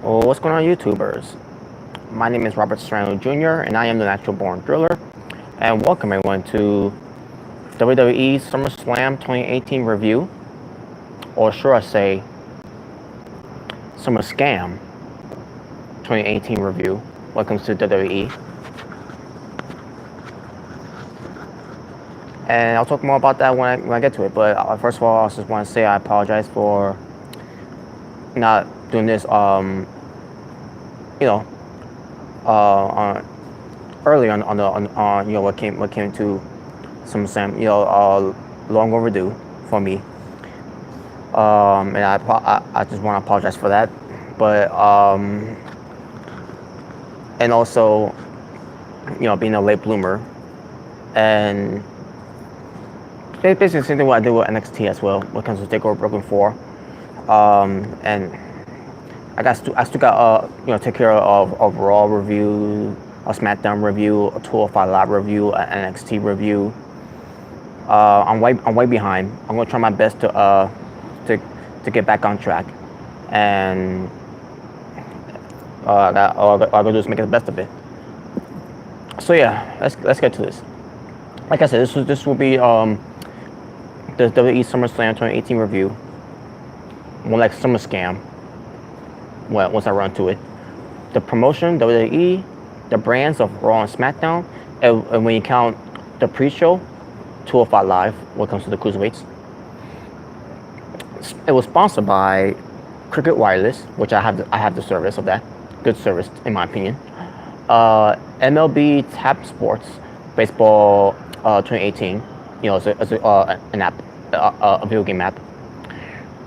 Well, what's going on, YouTubers? My name is Robert Serrano Jr., and I am the Natural Born Driller. And welcome everyone to WWE SummerSlam 2018 review, or should I say, SummerScam 2018 review. Welcome to WWE. And I'll talk more about that when I get to it. But first of all, I just want to say I apologize for not doing this, early on what came to SummerSlam, long overdue for me. And I just want to apologize for that. But and also, being a late bloomer, and basically the same thing what I did with NXT as well when it comes to TakeOver Brooklyn 4. And I still got take care of Raw review, a SmackDown review, a 205 Live review, an NXT review. I'm way behind. I'm gonna try my best to get back on track, and all I gotta do is make the best of it. So yeah, let's get to this. Like I said, this will be the WWE SummerSlam 2018 review, more like SummerScam. Well, once I run to it, the promotion, WWE, the brands of Raw and SmackDown, and when you count the pre-show, 205 Live, when it comes to the cruiserweights. It was sponsored by Cricket Wireless, which I have the service of that, good service in my opinion. MLB Tap Sports Baseball 2018, as an app, a video game app.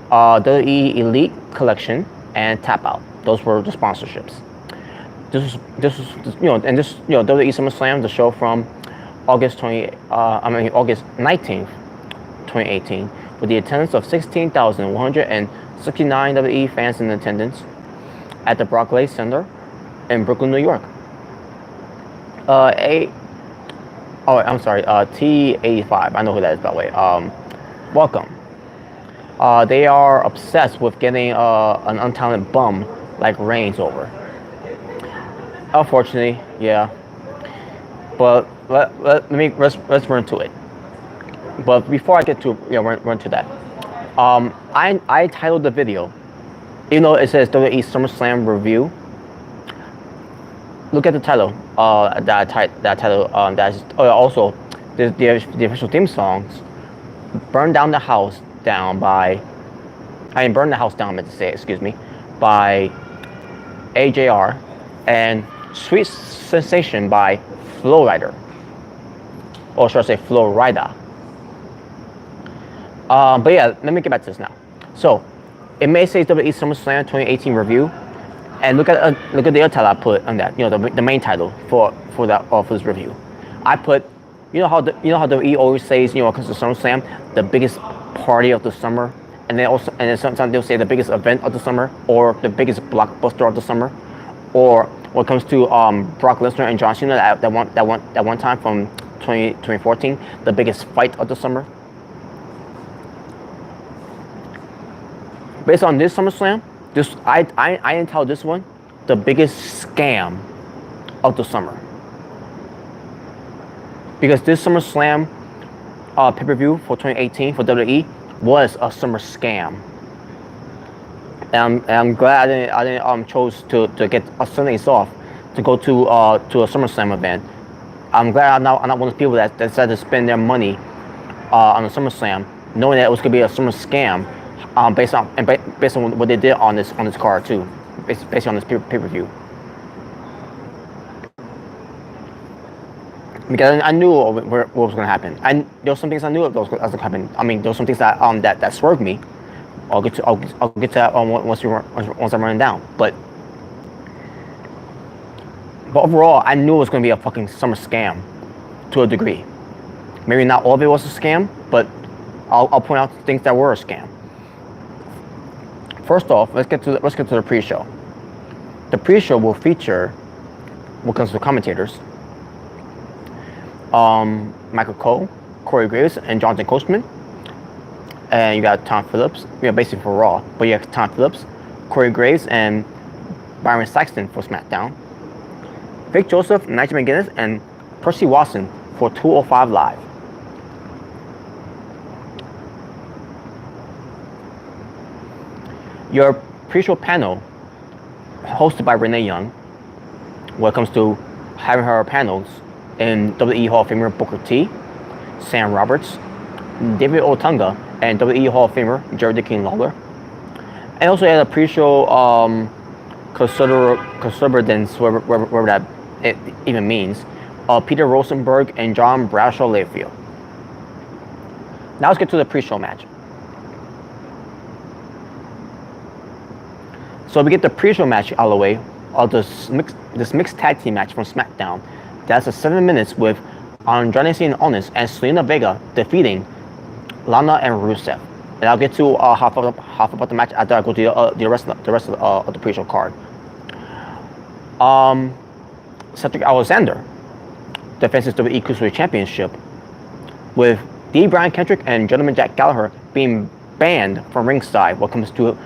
WWE Elite Collection and Tap Out. Those were the sponsorships. This was WWE SummerSlam, the show from August 19th, 2018, with the attendance of 16,169 WWE fans in attendance at the Barclays Center in Brooklyn, New York. T85. I know who that is, by the way. Welcome. They are obsessed with getting an untalented bum like Reigns over. Unfortunately, yeah. But let's run to it. But before I get to run to that, I titled the video, even though it says WWE SummerSlam review. Look at the title. That title. Also the official theme songs. Burn the House Down, by AJR, and Sweet Sensation by Flow Rider, or should I say Flow Rider. But yeah, let me get back to this now. So it may say WWE SummerSlam 2018 review, and look at the other title I put on that. The main title for this review. I put, how WWE always says, because of SummerSlam, the biggest party of the summer, and then sometimes they'll say the biggest event of the summer, or the biggest blockbuster of the summer, or when it comes to Brock Lesnar and John Cena, that one time from 2014, the biggest fight of the summer. Based on this SummerSlam, I entitled this one the biggest scam of the summer, because this SummerSlam pay-per-view for 2018 for WWE was a summer scam. And I'm glad I didn't chose to get a Sundays off to go to a SummerSlam event. I'm glad I'm not one of those people that decided to spend their money on a SummerSlam, knowing that it was gonna be a summer scam, based on what they did on this card too, based on this pay-per-view. Because I knew what was going to happen. There were some things I knew what was going to happen. I mean, there were some things that swerved me. I'll get to that once I'm running down. But overall, I knew it was going to be a fucking summer scam, to a degree. Maybe not all of it was a scam, but I'll point out things that were a scam. First off, let's get to the pre-show. The pre-show will feature, when it comes to commentators, Michael Cole, Corey Graves, and Jonathan Coachman. And you got Tom Phillips, basically for Raw, but you have Tom Phillips, Corey Graves, and Byron Saxton for SmackDown. Vic Joseph, Nigel McGuinness, and Percy Watson for 205 Live. Your pre-show panel, hosted by Renee Young, when it comes to having her panels in WWE Hall of Famer Booker T, Sam Roberts, David Otunga, and WWE Hall of Famer Jerry the King Lawler. And also had a pre-show conservatives, whatever that it even means, Peter Rosenberg and John Bradshaw Layfield. Now let's get to the pre-show match. So we get the pre-show match out of the way of this mixed tag team match from SmackDown. That's a 7 minutes with Andrade Cien Almas and Selena Vega defeating Lana and Rusev. And I'll get to half about the match after I go to the rest of the pre-show card. Cedric Alexander defends his WWE Cruiserweight Championship, with D. Brian Kendrick and Gentleman Jack Gallagher being banned from ringside when it comes to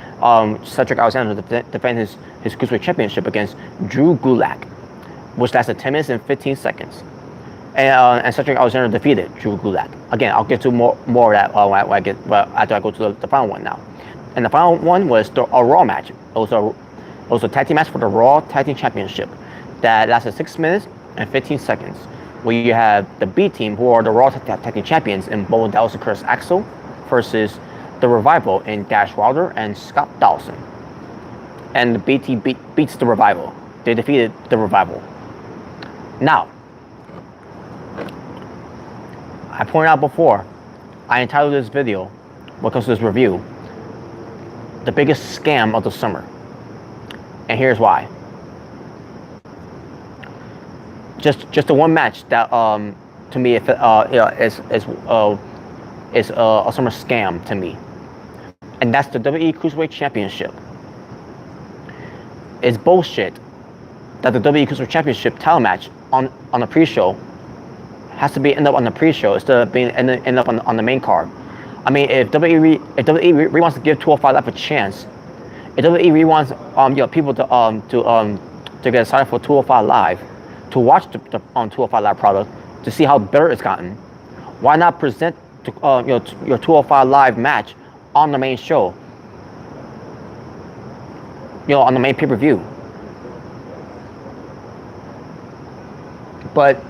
Cedric Alexander to defend his Cruiserweight Championship against Drew Gulak, which lasted 10 minutes and 15 seconds. And Cedric Alexander defeated Drew Gulak. Again, I'll get to more of that after I go to the final one now. And the final one was a Raw match. It was a tag team match for the Raw Tag Team Championship that lasted 6 minutes and 15 seconds, where you have the B Team, who are the Raw Tag Team Champions in Bo Dallas and Curtis Axel, versus the Revival in Dash Wilder and Scott Dawson. And the B Team beats the Revival. They defeated the Revival. Now, I pointed out before, I entitled this video, when it comes to this review, the biggest scam of the summer. And here's why. Just the one match that to me is a summer scam to me, and that's the WWE Cruiserweight Championship. It's bullshit that the WWE Cruiserweight Championship title match on the pre-show has to end up on the pre-show instead of being end up on the main card. I mean, if WWE wants to give 205 Live a chance, if WWE wants people to get excited for 205 Live, to watch the 205 Live product, to see how better it's gotten, why not present your 205 Live match on the main show? On the main pay-per-view. But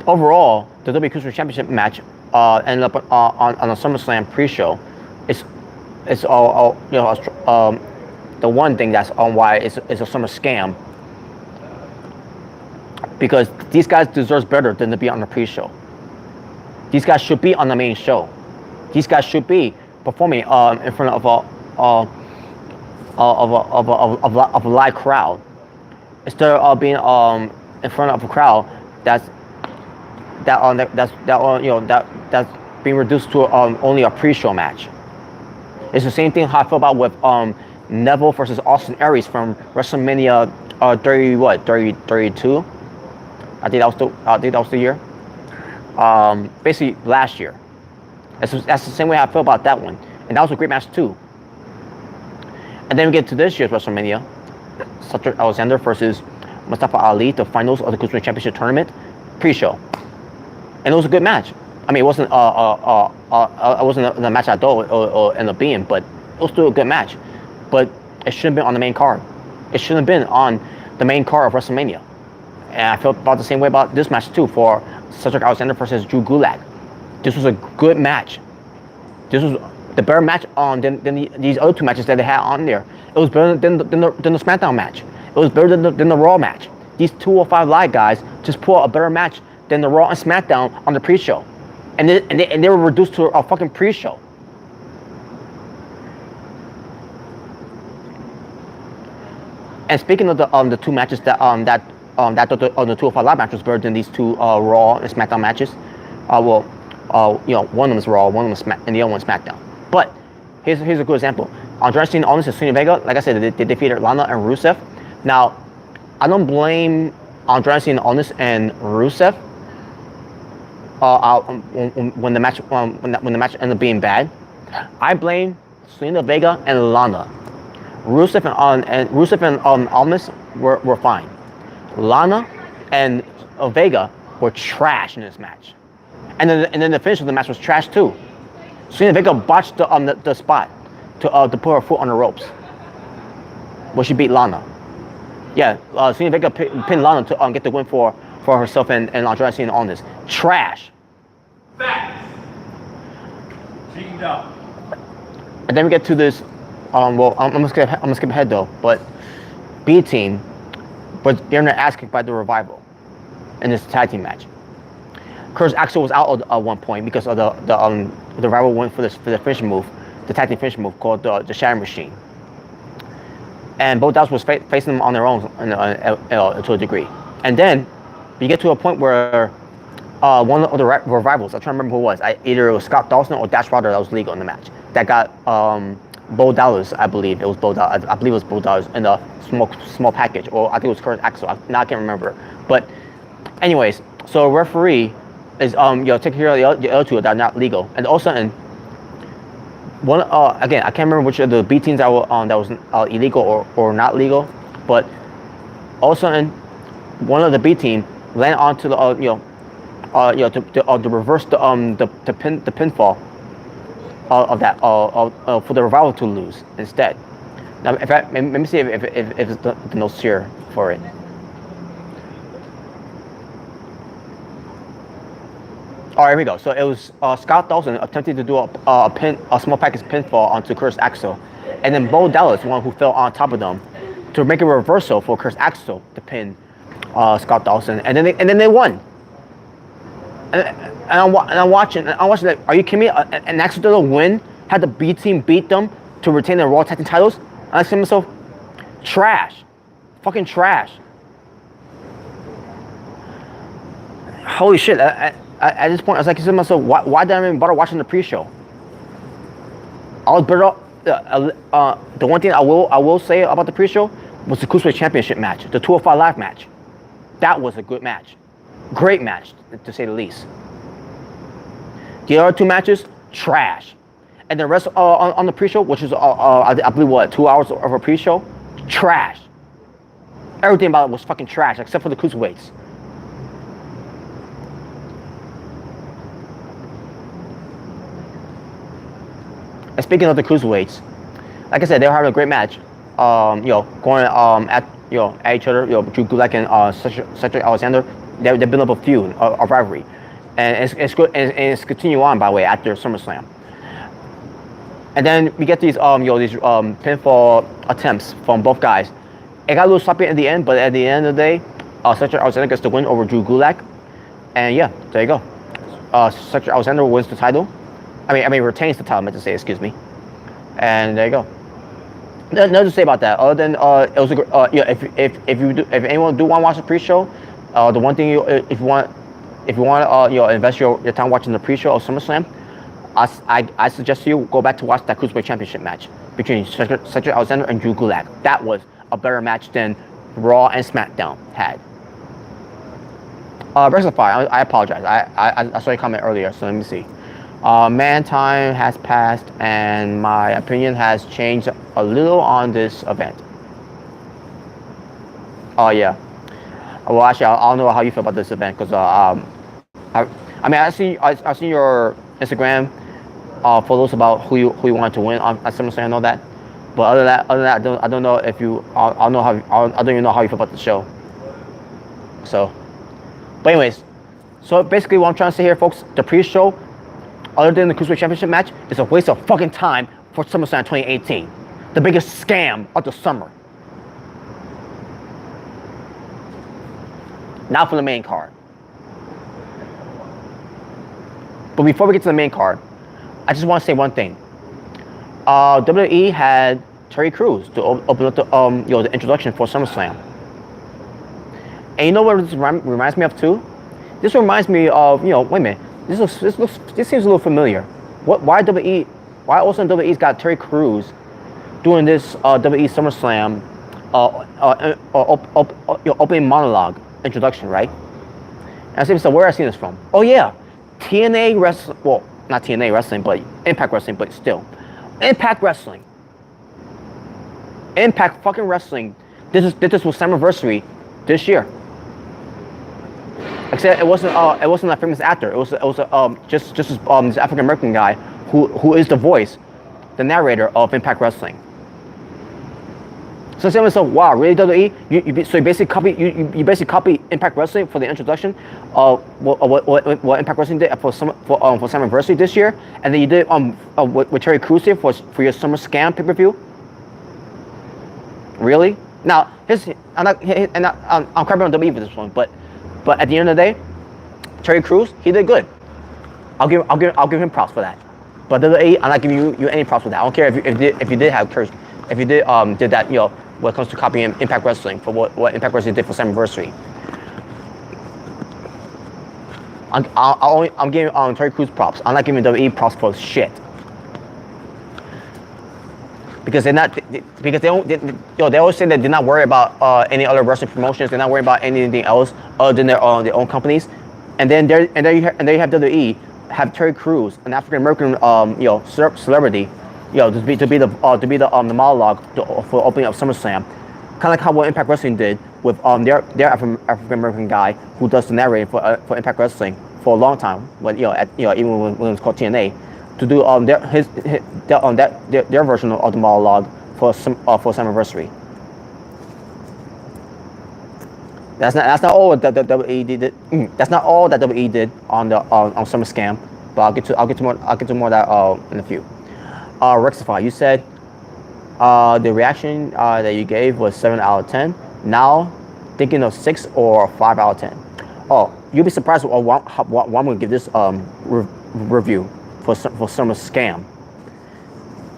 overall, the WWE Cruiserweight Championship match ended up on a SummerSlam pre-show. It's all the one thing that's on why it's a summer scam, because these guys deserve better than to be on the pre-show. These guys should be on the main show. These guys should be performing in front of a live crowd, instead of being in front of a crowd that's being reduced to only a pre-show match. It's the same thing how I feel about with Neville versus Austin Aries from WrestleMania 32. I think that was the year. Basically last year. That's the same way I feel about that one, and that was a great match too. And then we get to this year's WrestleMania, Cedric Alexander versus Mustafa Ali, the finals of the Cruiserweight Championship tournament, pre-show, and it was a good match. I mean, it wasn't the match I thought it ended up being, but it was still a good match. But it shouldn't have been on the main card. It shouldn't have been on the main card of WrestleMania. And I felt about the same way about this match too, for Cedric Alexander versus Drew Gulak. This was a good match. This was the better match than these other two matches that they had on there. It was better than the SmackDown match. It was better than the Raw match. These 205 Live guys just put a better match than the Raw and SmackDown on the pre-show. And they were reduced to a fucking pre-show. And speaking of the two matches that the 205 Live match was better than these two Raw and SmackDown matches. One of them is Raw, one of them is and the other one is SmackDown. But here's a good example. Andrade Cien Almas and Selena Vega, like I said, they defeated Lana and Rusev. Now, I don't blame Andrade Cien Almas and Rusev when the match ended up being bad. I blame Selena Vega and Lana. Rusev and Almas were fine. Lana and Vega were trash in this match, and then the finish of the match was trash too. Selena Vega botched the spot to put her foot on the ropes. Well, she beat Lana. Yeah, Selena Vega pinned Lana to get the win for herself and Andrade Cien on this. Trash. Facts. Cheating up. And then we get to this. Well, I'm gonna skip ahead though. But B team was getting their ass kicked by the Revival in this tag team match. Curtis Axel was out at one point because of the Revival went for the finishing move, the tag team finishing move called the Shatter Machine. And both Dallas was facing them on their own to a degree. And then you get to a point where one of the Revivals, I'm trying to remember who it was. Either it was Scott Dawson or Dash Wilder that was legal in the match. That got Bo Dallas, I believe. It was Bo Dallas. I believe it was Bo Dallas in the small package. Or I think it was Curtis Axel. Now I can't remember. But anyways, so a referee is taking care of the other two that are not legal. And all of a sudden, one again, I can't remember which of the B teams that was illegal or not legal, but all of a sudden, one of the B team landed onto the to reverse the pinfall of that for the Revival to lose instead. Now, let me see if it's the notes here for it. All right, here we go. So it was Scott Dawson attempting to do a small package pinfall onto Curtis Axel, and then Bo Dallas, the one who fell on top of them, to make a reversal for Curtis Axel to pin Scott Dawson, and then they won. And I'm watching. Like, are you kidding me? An accidental win had the B team beat them to retain their Raw Tag Team titles. And I said to myself, trash, fucking trash. Holy shit! At this point, I was like to myself, why did I even bother watching the pre-show? I was better off. The one thing I will say about the pre-show was the Cruiserweight Championship match, the 205 Live match. That was a good match, great match to say the least. The other two matches, trash, and the rest on the pre-show, which is I believe 2 hours of a pre-show, trash. Everything about it was fucking trash except for the Cruiserweights. And speaking of the Cruiserweights, like I said, they were having a great match. Going at each other. Drew Gulak and Cedric Alexander, they built up a feud, a rivalry, and it's good, and it's continue on, by the way, after SummerSlam. And then we get these pinfall attempts from both guys. It got a little sloppy at the end, but at the end of the day, Cedric Alexander gets the win over Drew Gulak, and yeah, there you go. Cedric Alexander wins the title. I mean, retains the title. I meant to say, excuse me. And there you go. Nothing to say about that. Other than it was if anyone do want to watch the pre-show, the one thing if you want invest your time watching the pre-show of SummerSlam, I suggest you go back to watch that Cruiserweight Championship match between Cedric Alexander and Drew Gulak. That was a better match than Raw and SmackDown had. Rectify. I apologize. I saw your comment earlier, so let me see. Man, time has passed, and my opinion has changed a little on this event. Oh yeah. Well, actually, I don't know how you feel about this event because I seen your Instagram photos about who you wanted to win on SummerSlam. I know that, but other than that, I don't know if you. I don't even know how you feel about the show. So, but anyways, so basically, what I'm trying to say here, folks, the pre-show, other than the Cruiserweight Championship match, is a waste of fucking time for SummerSlam 2018. The biggest scam of the summer. Now for the main card. But before we get to the main card, I just want to say one thing. WWE had Terry Crews to open up the introduction for SummerSlam. And you know what this reminds me of too? This reminds me of, wait a minute. This seems a little familiar. Why also WWE's got Terry Crews doing this WWE SummerSlam opening monologue introduction, right? And I said, so where have I seen this from? Oh yeah, TNA Wrestling. Well, not TNA Wrestling, but Impact Wrestling, but still, Impact Wrestling. Impact fucking Wrestling. This was Slammiversary this year. Except it wasn't a famous actor. It was just this African American guy who is the voice, the narrator of Impact Wrestling. So someone said, "Wow, really WWE? So you basically copy Impact Wrestling for the introduction of what Impact Wrestling did for Summerversary this year, and then you did with Terry Crews here for your Summer Scam pay-per-view. Really? Now, I'm crapping on WWE for this one, but at the end of the day, Terry Crews, he did good. I'll give him props for that. But WWE, I'm not giving you any props for that. I don't care if you did have Terry, if you did that, when it comes to copying Impact Wrestling for what Impact Wrestling did for Summerversary. I'm giving Terry Crews props. I'm not giving WWE props for shit. Because they always say that they're not worried about any other wrestling promotions. They're not worried about anything else other than their own companies. And then there you have WWE, have Terry Crews, an African American celebrity, to be the monologue for opening up SummerSlam, kind of like how what Impact Wrestling did with their African American guy who does the narrating for Impact Wrestling for a long time, even when it was called TNA, to do their version of the monologue for Summerversary. That's not all that WWE did. That's not all that WWE did on Summer Scam, but I'll get to more of that in a few. Rectify, you said the reaction that you gave was 7 out of 10. Now thinking of 6 or 5 out of 10. Oh, you'll be surprised what I'm going to give this review for Summer Scam.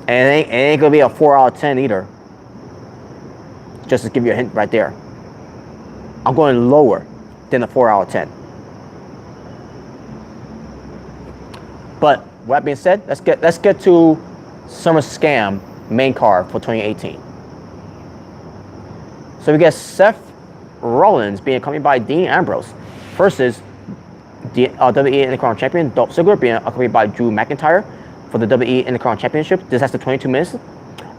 And it ain't going to be a 4 out of 10 either. Just to give you a hint right there. I'm going lower than a 4 out of 10. But with that being said, let's get to Summer Scam main card for 2018. So we get Seth Rollins being accompanied by Dean Ambrose versus the WWE Intercontinental Champion Dolph Ziggler being accompanied by Drew McIntyre for the WWE Intercontinental Championship. This has the 22 minutes,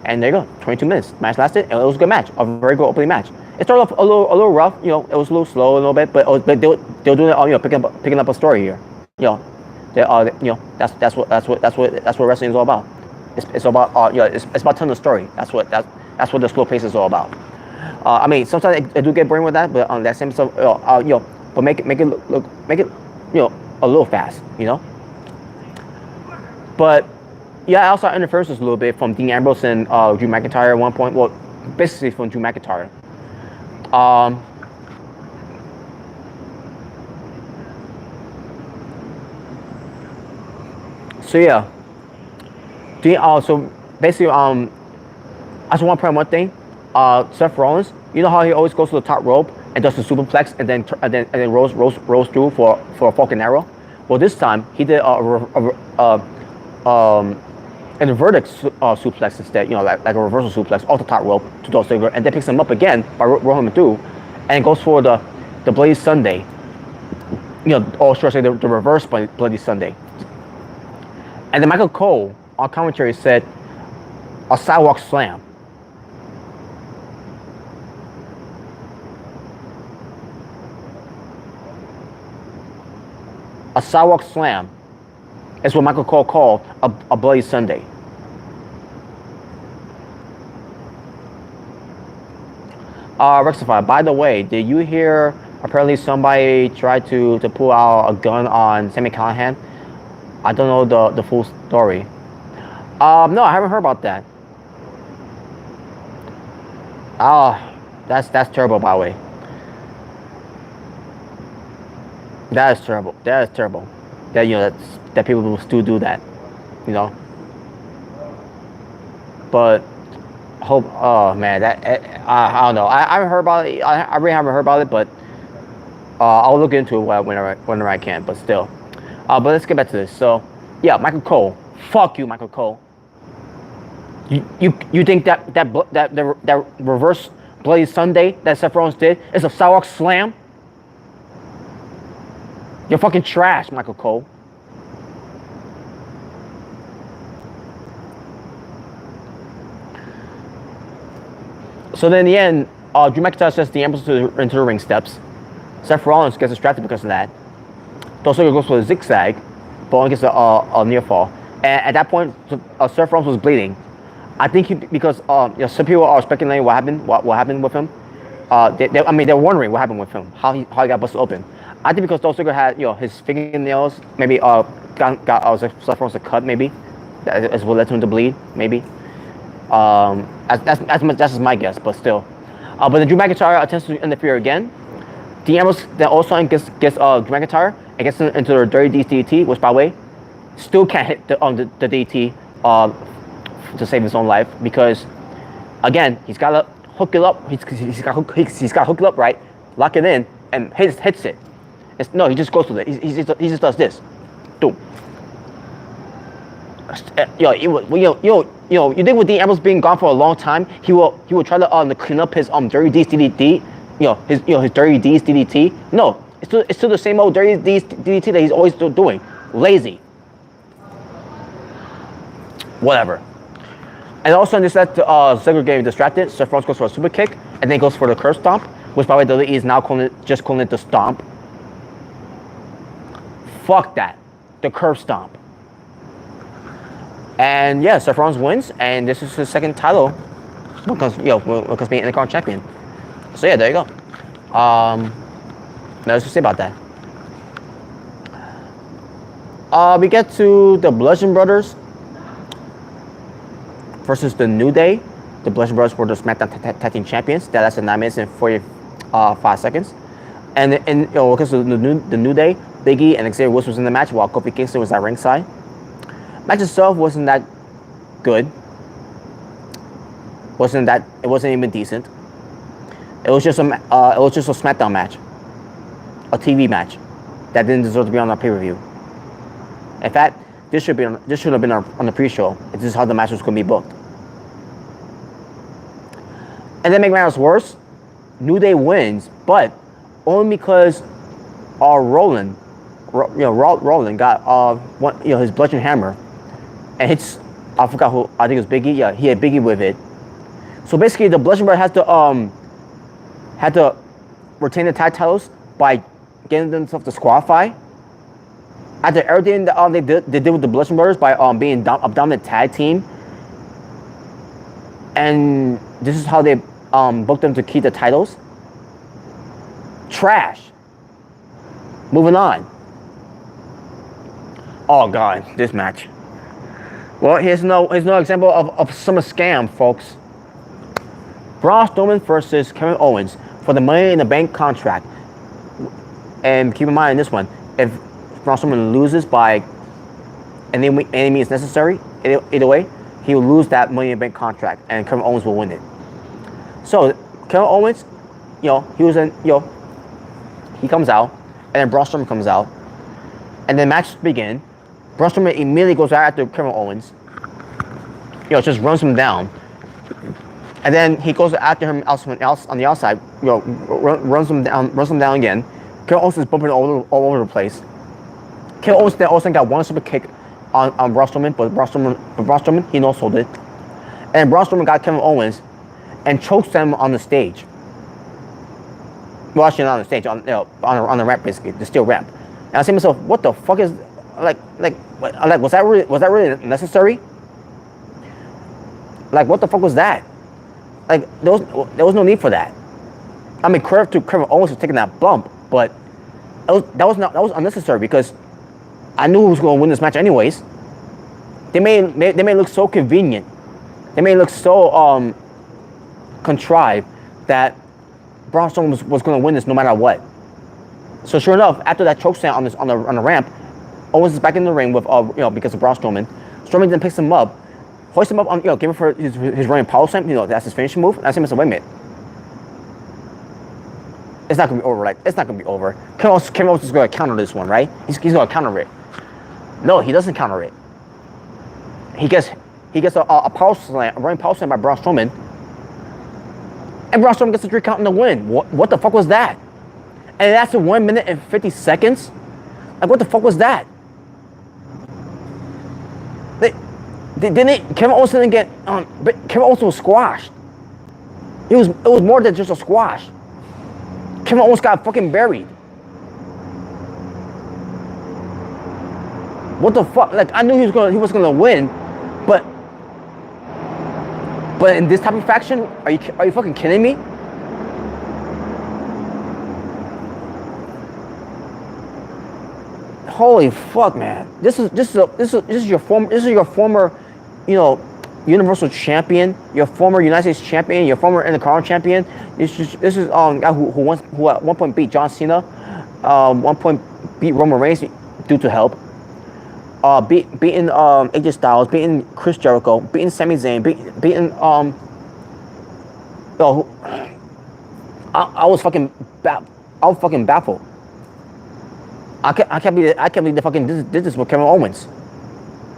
and there you go, 22 minutes. Match lasted, and it was a good match, a very good opening match. It started off a little rough, it was a little slow a little bit, but they're doing it, picking up a story here. That's what wrestling is all about. It's about it's about telling a story. That's what the slow pace is all about. I mean, sometimes I do get boring with that, but on that same stuff, but make it a little fast, But yeah, I also saw interferences a little bit from Dean Ambrose and Drew McIntyre at one point. Well, basically from Drew McIntyre. So yeah. So basically, I just want to point out one thing. Seth Rollins, you know how he always goes to the top rope and does the superplex and then rolls through for a Falcon Arrow. Well, this time he did an inverted suplex instead, like a reversal suplex off the top rope to Dolph Ziggler, and then picks him up again by rolling him through, and goes for the Bloody Sunday. Or should I say the reverse Bloody Sunday. And then Michael Cole on commentary said a sidewalk slam. A sidewalk slam is what Michael Cole called a Bloody Sunday. Rectify, by the way, did you hear apparently somebody tried to pull out a gun on Sami Callihan? I don't know the full story. No, I haven't heard about that. That's terrible, by the way. That is terrible. That is terrible. That people will still do that, But hope. Oh man, I don't know. I haven't heard about it. I really haven't heard about it, but I'll look into it whenever I can. But still. But let's get back to this. So, yeah, Michael Cole. Fuck you, Michael Cole. You think that reverse Bloody Sunday that Seth Rollins did is a sidewalk slam? You're fucking trash, Michael Cole. So then in the end, Drew McIntyre sends the Ambrose into the ring steps. Seth Rollins gets distracted because of that. Dolph Ziggler goes for a zigzag, but only gets a near fall. And at that point, Seth Rollins was bleeding. I think because some people are speculating what happened with him. They're wondering what happened with him, how he got busted open. I think because Dolph Ziggler had his fingernails maybe got Seth Rollins a cut, maybe that's what led to him to bleed, maybe. That's my guess, but still. But then Drew McIntyre attempts to interfere again. Dean Ambrose then also gets Drew McIntyre and gets into the Dirty Deeds DDT, which by the way, still can't hit the DDT to save his own life because, again, he's got to hook it up. He's got to hook it up right, lock it in, and hits it. No, he just goes with it. He just does this, boom. You think with Dean Ambrose being gone for a long time, he will try to clean up his Dirty Deeds DDT, his Dirty Deeds DDT. No, it's still the same old Dirty Deeds DDT that he's always doing. Lazy. Whatever. And also in this set, Ziggler getting distracted. Seth Rollins goes for a super kick, and then goes for the curb stomp, which by the way WWE is now calling it the stomp. Fuck that, the curb stomp. And yeah, Seth Rollins wins, and this is his second title because being Intercontinental champion. So yeah, there you go. Nothing to say about that. We get to the Bludgeon Brothers versus the New Day. The Bludgeon Brothers were the SmackDown Tag Team Champions. That lasted 9 minutes and 45 seconds. And because of the New Day, Big E and Xavier Woods was in the match while Kofi Kingston was at ringside. Match itself wasn't that good. It wasn't even decent. It was just a SmackDown match, a TV match that didn't deserve to be on a pay-per-view. In fact, this should have been on the pre-show. This is how the match was going to be booked. And then make matters worse, New Day wins, but only because Roland got his bludgeon hammer and hits. I forgot who. I think it was Big E. Yeah, he had Big E with it. So basically, the Bludgeon Brothers had to retain the tag titles by getting themselves disqualified. After everything that they did with the Bludgeon Brothers by being a dominant tag team, and this is how they booked them to keep the titles. Trash. Moving on. Oh god, this match. Well, here's no example of some scam, folks. Braun Strowman versus Kevin Owens for the Money in the Bank contract. And keep in mind in this one, if Braun Strowman loses by any means necessary, either way, he will lose that Money in the Bank contract, and Kevin Owens will win it. So Kevin Owens, he comes out, and then Braun Strowman comes out, and then matches begin. Braun Strowman immediately goes right after Kevin Owens. Just runs him down. And then he goes after him on the outside, runs him down again. Kevin Owens is bumping all over the place. Kevin Owens then also got one super kick on Braun Strowman, but Braun Strowman, he no-sold it. And Braun Strowman got Kevin Owens and chokes them on the stage. Well, actually not on the stage, on the ramp basically, the steel ramp. And I say to myself, what the fuck is was that really necessary? Like, what the fuck was that? Like, there was no need for that. I mean, credit to Kevin Owens for taking that bump, but that was unnecessary because I knew who was going to win this match anyways. They made it look so convenient. They made it look so contrived that Braun Strowman was going to win this no matter what. So sure enough, after that chokeslam on the ramp, Owens is back in the ring with because of Braun Strowman. Strowman then picks him up, hoists him up on give him for his running power slam. That's his finishing move. And I say, wait a minute. It's not gonna be over. It's not gonna be over. Kevin Owens is gonna counter this one, right? He's gonna counter it. No, he doesn't counter it. He gets a power slam, a running power slam by Braun Strowman, and Braun Strowman gets a 3 count in the win. What the fuck was that? And it lasted 1 minute and 50 seconds. Like, what the fuck was that? Kevin Owens didn't get Kevin Owens was squashed. It was more than just a squash. Kevin almost got fucking buried. What the fuck? Like, I knew he was gonna win, but in this type of faction, are you fucking kidding me? Holy fuck, man! This is your former, you know, Universal Champion, your former United States Champion, your former Intercontinental Champion. This is guy who at one point beat John Cena, one point beat Roman Reigns due to help. Beating AJ Styles, beating Chris Jericho, beating Sami Zayn, beating I was fucking baffled. I can't believe they fucking did this with Kevin Owens.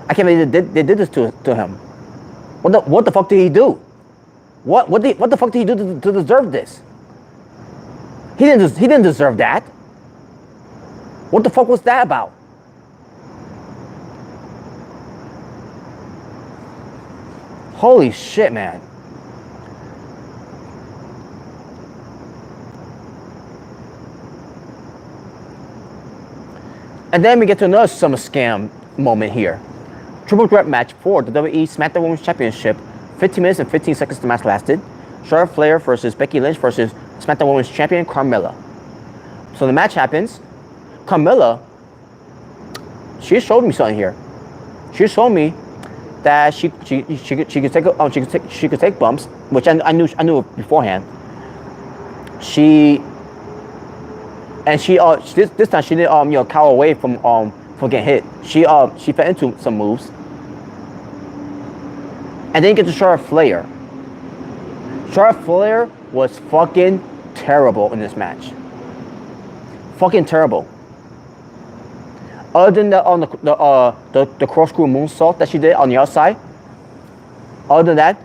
I can't believe they did this to him. What the fuck did he do? What the fuck did he do to deserve this? He didn't deserve that. What the fuck was that about? Holy shit, man. And then we get to another SummerSlam moment here. Triple threat match for the WWE SmackDown Women's Championship. 15 minutes and 15 seconds the match lasted. Charlotte Flair versus Becky Lynch versus SmackDown Women's Champion Carmella. So the match happens. Carmella, she showed me something here. She showed me that she could take bumps, which I knew beforehand. This time she didn't cower away from getting hit. She fell into some moves, and then get to Charlotte Flair. Charlotte Flair was fucking terrible in this match. Fucking terrible. Other than the corkscrew moonsault that she did on the outside, other than that,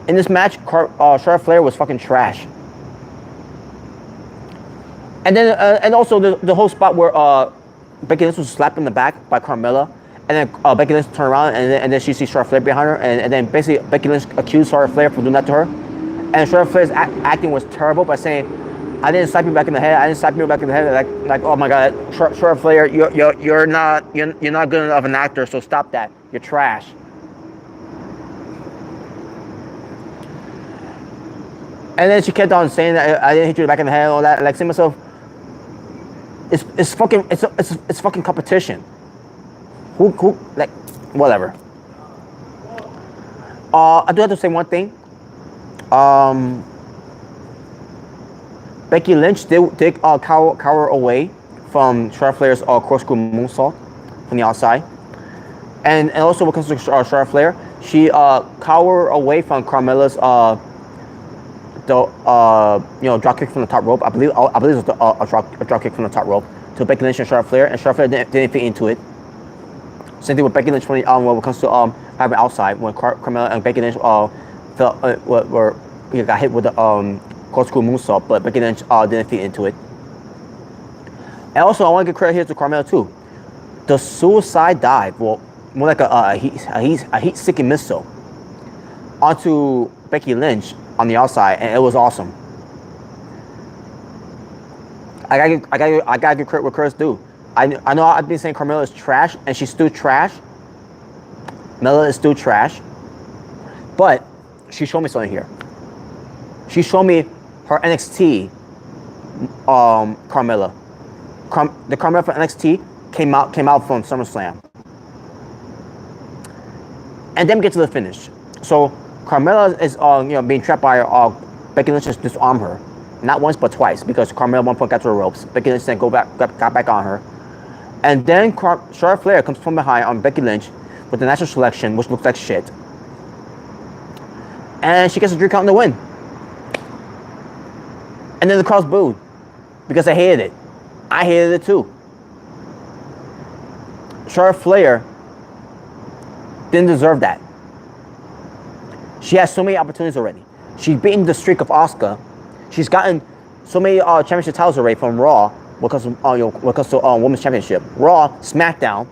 in this match, Charlotte Flair was fucking trash. And then and also the whole spot where Becky Lynch was slapped in the back by Carmella, and then Becky Lynch turned around and then she sees Charlotte Flair behind her, and then basically Becky Lynch accused Charlotte Flair for doing that to her, and Charlotte Flair's acting was terrible by saying, "I didn't slap you back in the head. I didn't slap you back in the head." Like oh my god, Charlotte Flair, you're not good enough of an actor, so stop that. You're trash. And then she kept on saying that I didn't hit you back in the head and all that. Like, saying to myself, it's fucking competition. Who like whatever. I do have to say one thing. Becky Lynch did cower away from Charlotte Flair's corkscrew moonsault from the outside, and also when it comes to Charlotte Flair, she cowered away from Carmella's drop kick from the top rope. I believe it was a drop kick from the top rope to Becky Lynch and Charlotte Flair, and Charlotte Flair didn't fit into it. Same thing with Becky Lynch when it comes to having outside, when Carmella and Becky Lynch got hit with the corkscrew moonsault, but Becky Lynch didn't fit into it. And also, I want to give credit here to Carmella too. The suicide dive, well, more like a heat-seeking missile onto Becky Lynch on the outside, and it was awesome. I gotta give credit where credit's due. I know I've been saying Carmella is trash, and she's still trash. Mella is still trash, but she showed me something here. She showed me her NXT Carmella. The Carmella from NXT came out from SummerSlam. And then we get to the finish. So Carmella is being trapped by Becky Lynch. Just disarm her, not once but twice, because Carmella at one point got to the ropes. Becky Lynch then got back on her, and then Charlotte Flair comes from behind on Becky Lynch with the natural selection, which looks like shit, and she gets a 3 count in the win. And then the crowd's booed because I hated it. I hated it too. Charlotte Flair didn't deserve that. She has so many opportunities already. She's beaten the streak of Asuka. She's gotten so many championship titles already from Raw because of Women's Championship. Raw, SmackDown.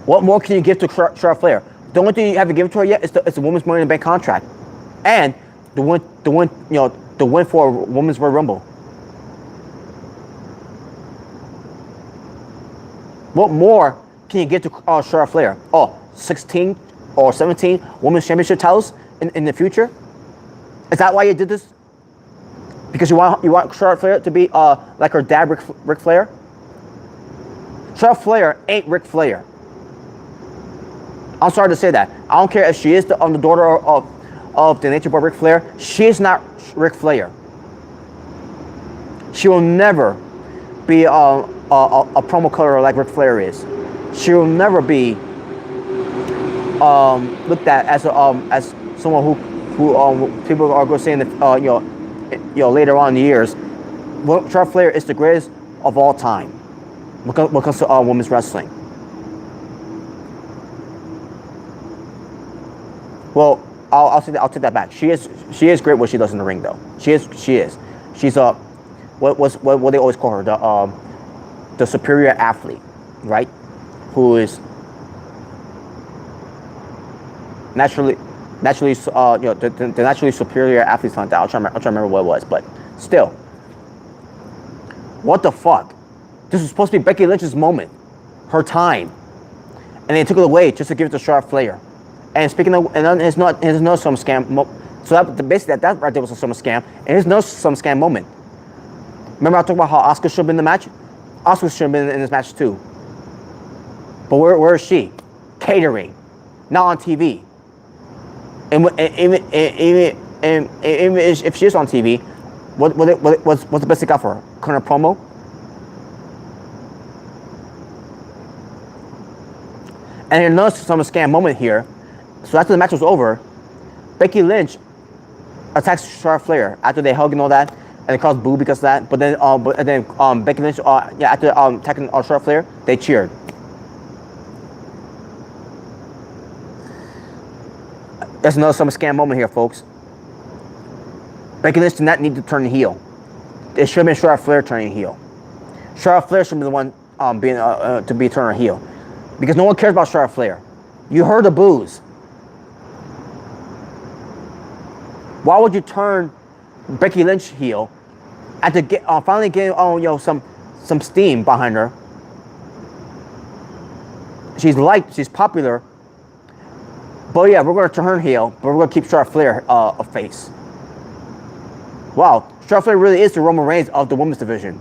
What more can you give to Charlotte Flair? The only thing you haven't given to her yet is the women's Money in the Bank contract, and the win for a Women's Royal Rumble. What more can you get to Charlotte Flair? 16 or 17 Women's Championship titles in the future? Is that why you did this? Because you want Charlotte Flair to be like her dad, Ric Flair? Charlotte Flair ain't Ric Flair. I'm sorry to say that. I don't care if she is the daughter of the Nature Boy Ric Flair. She is not Ric Flair. She will never be a promo color like Ric Flair is. She will never be looked at as someone who people are going to say in the later on in the years. Charlotte Flair is the greatest of all time when it comes to women's wrestling. Well, I'll take that back. She is great what she does in the ring, though. She is. She's what they always call her, the superior athlete, right? Who is naturally the naturally superior athletes like that. I'll try to remember what it was, but still, what the fuck? This was supposed to be Becky Lynch's moment, her time, and they took it away just to give it to Charlotte Flair. And speaking of, and there's no some scam. So basically that right there was some scam, and there's no some scam moment. Remember I talked about how Asuka should have been in the match? Asuka should have been in this match too. But where is she? Catering, not on TV. And even if she is on TV, what's the best they got for her? Kind of promo. And there's no some scam moment here. So after the match was over, Becky Lynch attacks Charlotte Flair after they hug and all that, and they caused boo because of that. But then Becky Lynch, after attacking Charlotte Flair, they cheered. There's another some scam moment here, folks. Becky Lynch did not need to turn heel. It should have been Charlotte Flair turning heel. Charlotte Flair should be the one to be turning heel, because no one cares about Charlotte Flair. You heard the boos. Why would you turn Becky Lynch heel after finally getting some steam behind her? She's liked, she's popular. But yeah, we're going to turn her heel, but we're going to keep Charlotte Flair a face. Wow, Charlotte Flair really is the Roman Reigns of the women's division.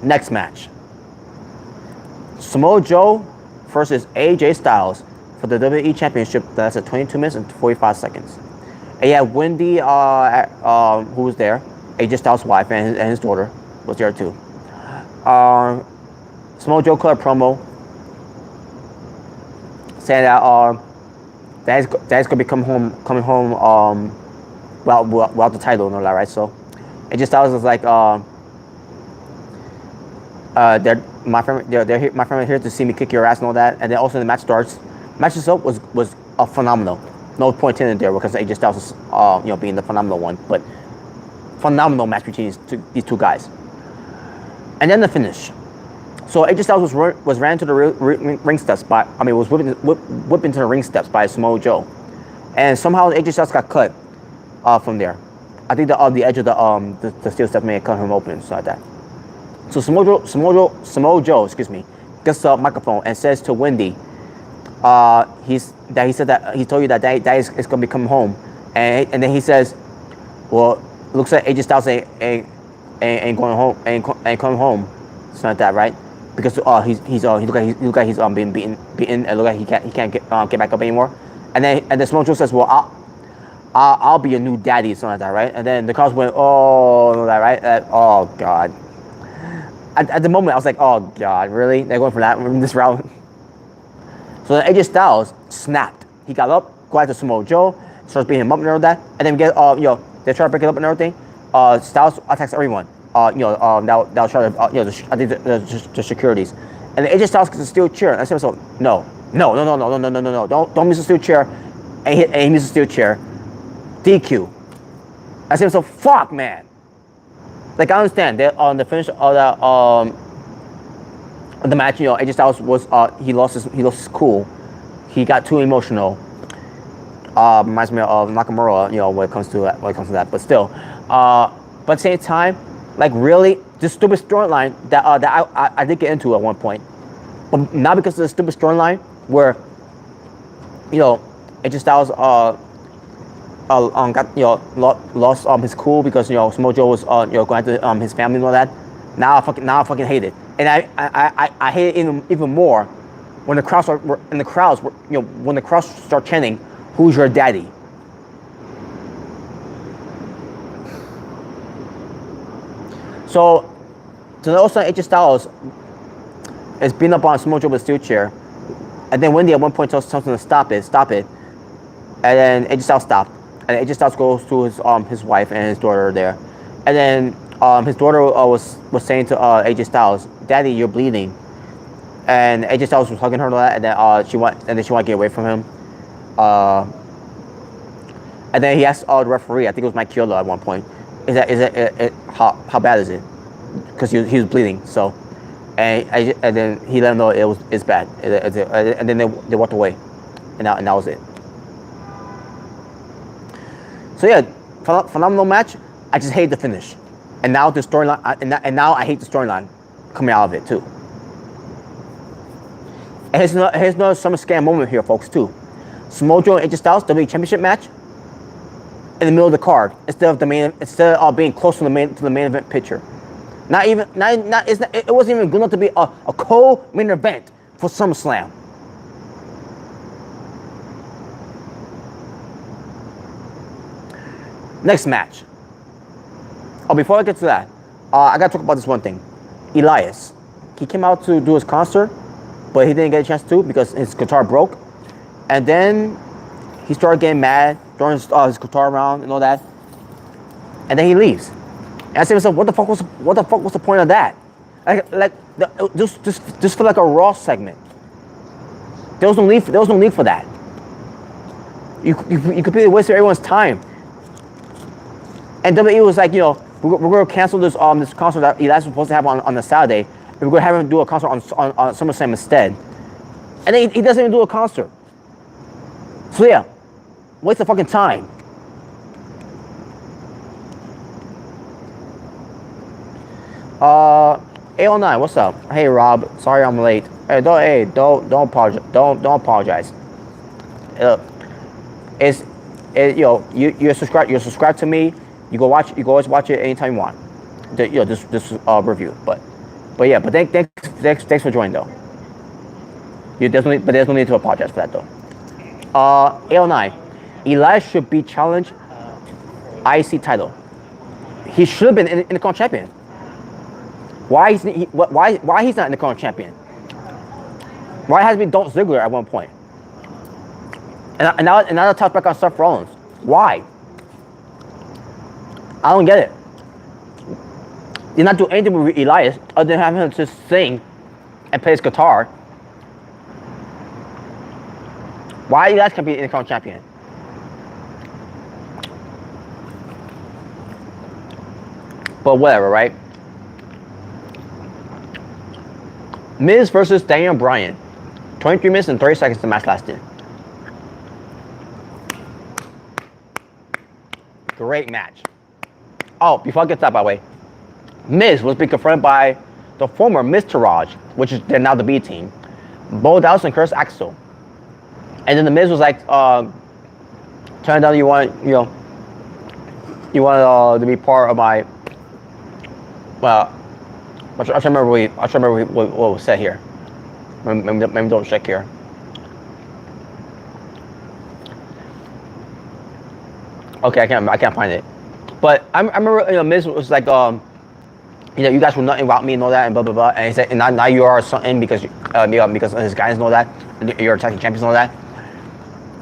Next match. Samoa Joe versus AJ Styles for the WWE Championship. That's at 22 minutes and 45 seconds. And yeah, Wendy, who was there, AJ Styles' wife and his daughter was there too. Samoa Joe cut a promo saying that he's gonna be coming home without the title and all that, right? So AJ Styles was like, my family here to see me kick your ass and all that. And then also the match starts. Match itself was phenomenal. No point in it there because AJ Styles was being the phenomenal one, but phenomenal match between these two guys. And then the finish. So AJ Styles was ran to the ring steps was whipped into the ring steps by Samoa Joe, and somehow AJ Styles got cut from there. I think the edge of the steel steps may have cut him open, so like that. So Samoa Joe, excuse me, gets the microphone and says to Wendy, he said that he told you that Daddy is gonna be coming home, and then he says, well, looks like AJ Styles ain't going home, ain't coming home, something like that, right? Because he's being beaten and look like he can't get back up anymore, and then Samoa Joe says, well, I'll be your new daddy, something like that, right? And then the crowd went, oh, that, right? Oh God. At the moment, I was like, oh God, really? They're going for that in this route? So then AJ Styles snapped. He got up, go after Samoa Joe, starts beating him up and all that, and then they try to break it up and everything. Styles attacks everyone. They'll try to, I think the securities. And then AJ Styles gets a steel chair. And I said, so no, don't miss a steel chair. And he misses a steel chair. DQ. I said, so fuck, man. Like, I understand that on the finish of that the match, AJ Styles was he lost his cool. He got too emotional. Reminds me of Nakamura, when it comes to that. But still, but at the same time, like really, this stupid storyline that I did get into at one point, but not because of the stupid storyline where AJ Styles got lost his cool because Samoa Joe was going to his family and all that. Now I fucking hate it, and I hate it even more when the crowds when the crowds start chanting, "Who's your daddy?" So all of a sudden AJ Styles is beating up on Samoa Joe with a steel chair, and then Wendy at one point tells something to stop it, and then AJ Styles stopped, and AJ Styles goes to his wife and his daughter there, and then his daughter was saying to AJ Styles, "Daddy, you're bleeding," and AJ Styles was hugging her and all that, and then she wanted to get away from him, and then he asked the referee, I think it was Mike Chioda at one point, how bad is it? Because he was bleeding, so, and then he let him know it's bad, and then they walked away, and that was it. So yeah, phenomenal match. I just hate the finish. And now the storyline, and now I hate the storyline coming out of it too. And here's another SummerSlam moment here, folks, too. Samoa Joe and AJ Styles WWE Championship match in the middle of the card instead of being close to the main event picture. It wasn't even good enough to be a co-main event for SummerSlam. Next match. Oh, before I get to that, I gotta talk about this one thing. Elias, he came out to do his concert, but he didn't get a chance to because his guitar broke, and then he started getting mad, throwing his guitar around and all that, and then he leaves. And I said to myself, what the fuck was the point of that? Just for like a Raw segment. There was no need for that. You completely wasted everyone's time. And WWE was like, we're going to cancel this concert that Elias was supposed to have on the Saturday, and we're going to have him do a concert on SummerSlam instead. And then he doesn't even do a concert. So yeah, waste of fucking time. A09, what's up? Hey Rob, sorry I'm late. Hey, don't apologize. Don't apologize. You're subscribed to me. You go always watch it anytime you want. This review, but thanks for joining though. There's no need to apologize for that though. A09, Elias should be challenged IC title. He should have been Intercontinental champion. Why he's not Intercontinental champion? Why has he been Dolph Ziggler at one point? And now the top back on Seth Rollins. Why? I don't get it. You're not doing anything with Elias other than having him just sing and play his guitar. Why Elias can't be the Intercontinental champion? But whatever, right? Miz versus Daniel Bryan. 23 minutes and 30 seconds the match lasted. Great match. Oh, before I get to that, by the way, Miz was being confronted by the former Miz Taraj, which is they're now the B team, Bo Dallas and Curtis Axel. And then the Miz was like, turn down, you want to be part of my, well, I try to remember what was said here. Maybe don't check here. Okay, I can't find it. But I remember, Miz was like, you guys were nothing about me and all that, and blah blah blah. And he said, and now you are something because of his guys and all that. And you're attacking champions and all that.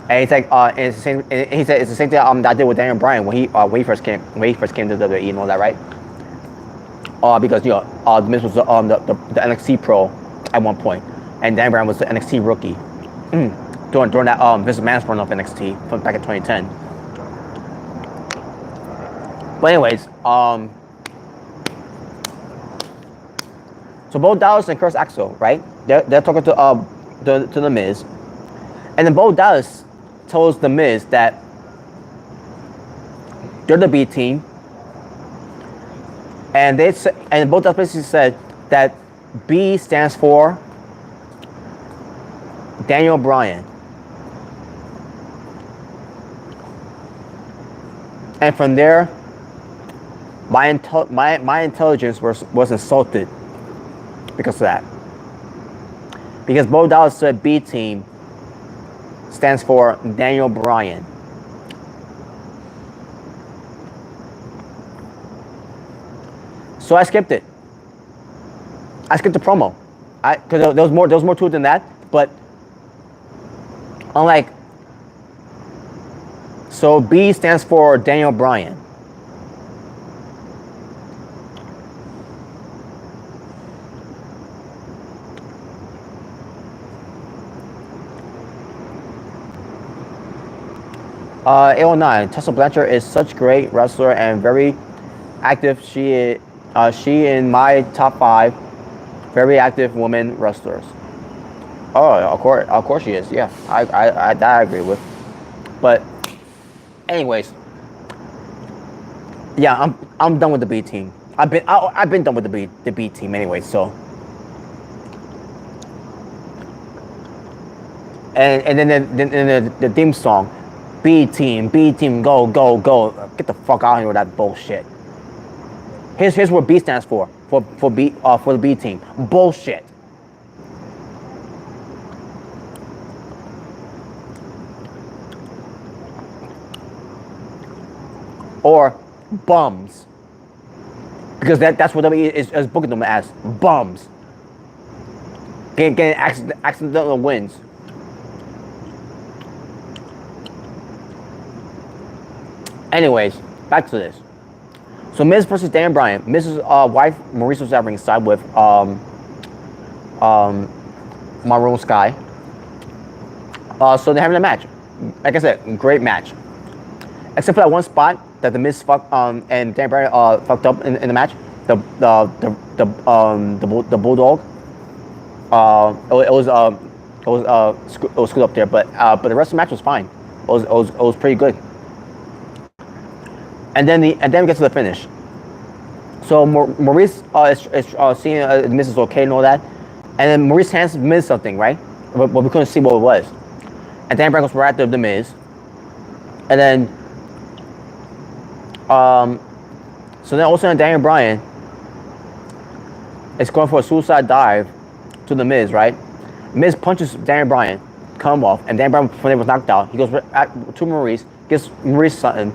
And he's like, and it's the same. And he said it's the same thing that I did with Daniel Bryan when he first came to WWE and all that, right? Because the Miz was the NXT pro at one point, and Daniel Bryan was the NXT rookie during that Vince McMahon's run of NXT from back in 2010. But anyways, So Bo Dallas and Curtis Axel, right? They're talking to the Miz, and then Bo Dallas tells the Miz that they're the B team, and Bo Dallas basically said that B stands for Daniel Bryan. And from there, my intelligence was insulted because of that. Because Bo Dallas said B team stands for Daniel Bryan. So I skipped it. I skipped the promo. Because there was more to it than that. But I'm like, so B stands for Daniel Bryan. A09. Tessa Blanchard is such a great wrestler and very active. She in my top 5 very active women wrestlers. Oh, of course she is. Yeah, that I agree with. But anyways, yeah, I'm done with the B team. I've been done with the B team anyway. So, and then the theme song, B team, go go go. Get the fuck out of here with that bullshit. Here's what B stands for the B team. Bullshit. Or bums, because that's what WWE is booking them as, bums. Getting accidental wins. Anyways, back to this. So Miz versus Daniel Bryan. Miz's wife Maurice was at ringside with Maroon Sky. So they're having a match. Like I said, great match. Except for that one spot that the Miz and Daniel Bryan fucked up in the match. The bulldog. It was screwed up there, but the rest of the match was fine. It was pretty good. And then we get to the finish. So Maurice is seeing Miz is okay and all that, and then Maurice hands Miz something, right? But we couldn't see what it was. And Daniel Bryan goes right after the Miz, and then so then all of a sudden Daniel Bryan is going for a suicide dive to the Miz, right? Miz punches Daniel Bryan, come off, and Daniel Bryan, when he was knocked out, he goes to Maurice, gives Maurice something,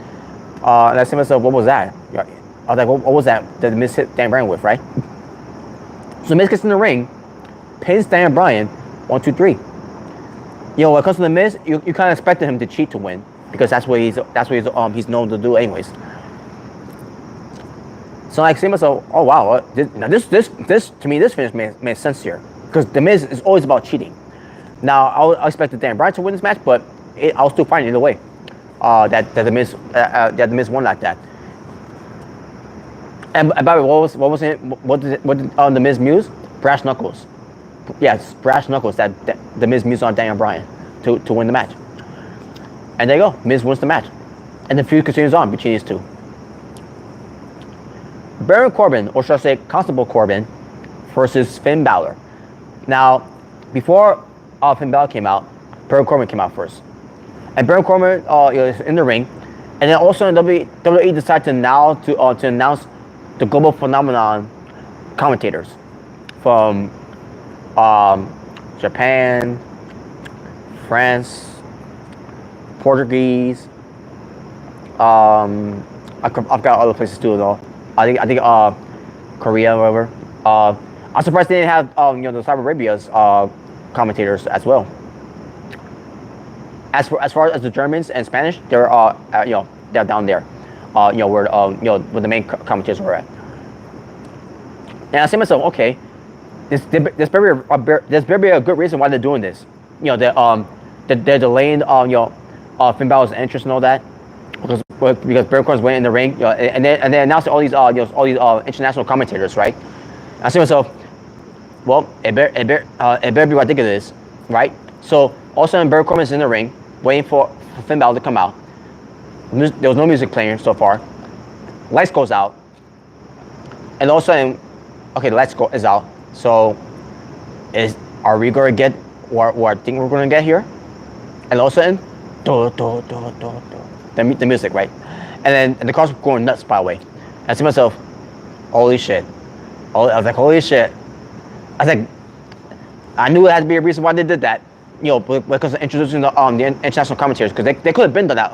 and I said to myself, what was that? I was like, what was that the Miz hit Daniel Bryan with, right? So Miz gets in the ring, pins Daniel Bryan, 1, 2, 3. You know, when it comes to the Miz, you kind of expected him to cheat to win, because that's what he's known to do anyways. So I say to myself, oh wow, this to me this finish made sense here, because the Miz is always about cheating. Now I expected Dan Bryan to win this match, but I was still fine either way. That the Miz won like that. And by the way, what did the Miz muse? Brash knuckles. Yes, brash knuckles that the Miz mused on Daniel Bryan to win the match. And there you go, Miz wins the match, and the feud continues on between these two. Baron Corbin, or should I say Constable Corbin, versus Finn Balor. Now, before Finn Balor came out, Baron Corbin came out first. And Baron Corbin is in the ring. And then also WWE decided to announce the Global Phenomenon commentators from Japan, France, Portuguese. I've got other places too though. I think Korea or whatever. I'm surprised they didn't have the Saudi Arabia's commentators as well. As far as the Germans and Spanish, they're they're down there, where where the main commentators were at. And I say to myself, okay, there's better be a good reason why they're doing this. They're delaying Finn Balor's entrance and all that, because Baron Corbin's winning in the ring, and they announced all these international commentators, right? And I say to myself, there's better be a good reason why they're doing this. They're delaying Finn Balor's entrance and all that, because Baron Corbin's winning in the ring, and they announced all these international commentators, right? And I say to myself, there's better be a good reason why they're doing this. They're delaying Finn Balor's entrance and all that, because Baron Corbin's winning in the ring, and they announced all these international commentators, right? Well, it better be what I think it is, right? So all of a sudden, Baron Corbin is in the ring, waiting for Finn Balor to come out. There was no music playing so far. Lights goes out, and all of a sudden, okay, the lights is out. So, are we gonna get what I think we're gonna get here? And all of a sudden, the music, right? And the cars were going nuts, by the way. And I said to myself, holy shit. I was like, holy shit. I was like, I knew it had to be a reason why they did that. Because of introducing the international commentators, because they could have been done that,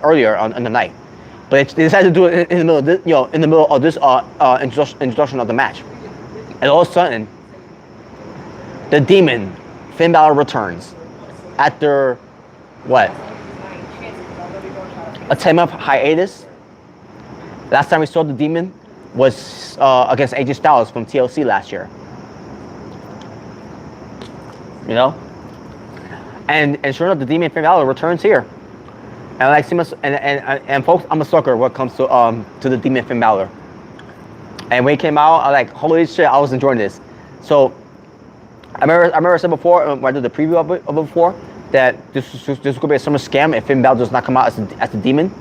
earlier on the night. But they decided to do it in the middle of this, in the middle of this introduction of the match. And all of a sudden, the Demon, Finn Balor, returns after what? A 10-month hiatus. Last time we saw the Demon was against AJ Styles from TLC last year. And sure enough, the Demon Finn Balor returns here. And like and folks, I'm a sucker when it comes to the Demon Finn Balor. And when he came out, I was like, holy shit, I was enjoying this. So I remember I said before when I did the preview of it before that this could be a summer scam if Finn Balor does not come out as the Demon.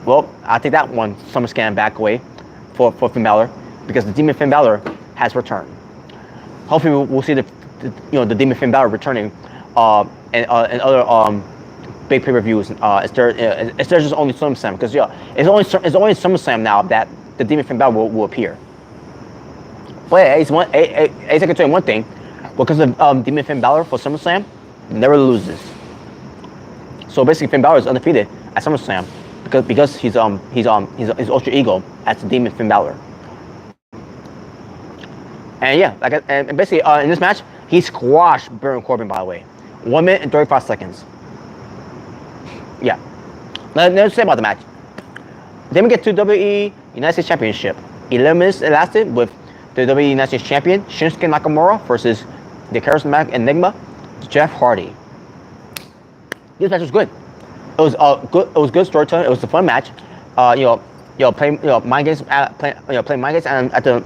Well, I'll take that one summer scam back away for Finn Balor, because the Demon Finn Balor has returned. Hopefully we'll see the Demon Finn Balor returning and other big pay-per-views. Instead just only SummerSlam, because it's only SummerSlam now that the Demon Finn Balor will appear. But I can tell you one thing, because of Demon Finn Balor for SummerSlam, never loses. So basically, Finn Balor is undefeated at SummerSlam because he's ultra ego as the Demon Finn Balor. And yeah, and basically in this match, he squashed Baron Corbin, by the way. 1 minute and 35 seconds. Yeah. Let's say about the match. Then we get to WWE United States Championship. 11 minutes it lasted with the WWE United States Champion Shinsuke Nakamura versus the charismatic enigma Jeff Hardy. This match was good. It was good storytelling. It was a fun match. Playing mind games, playing mind games, and at the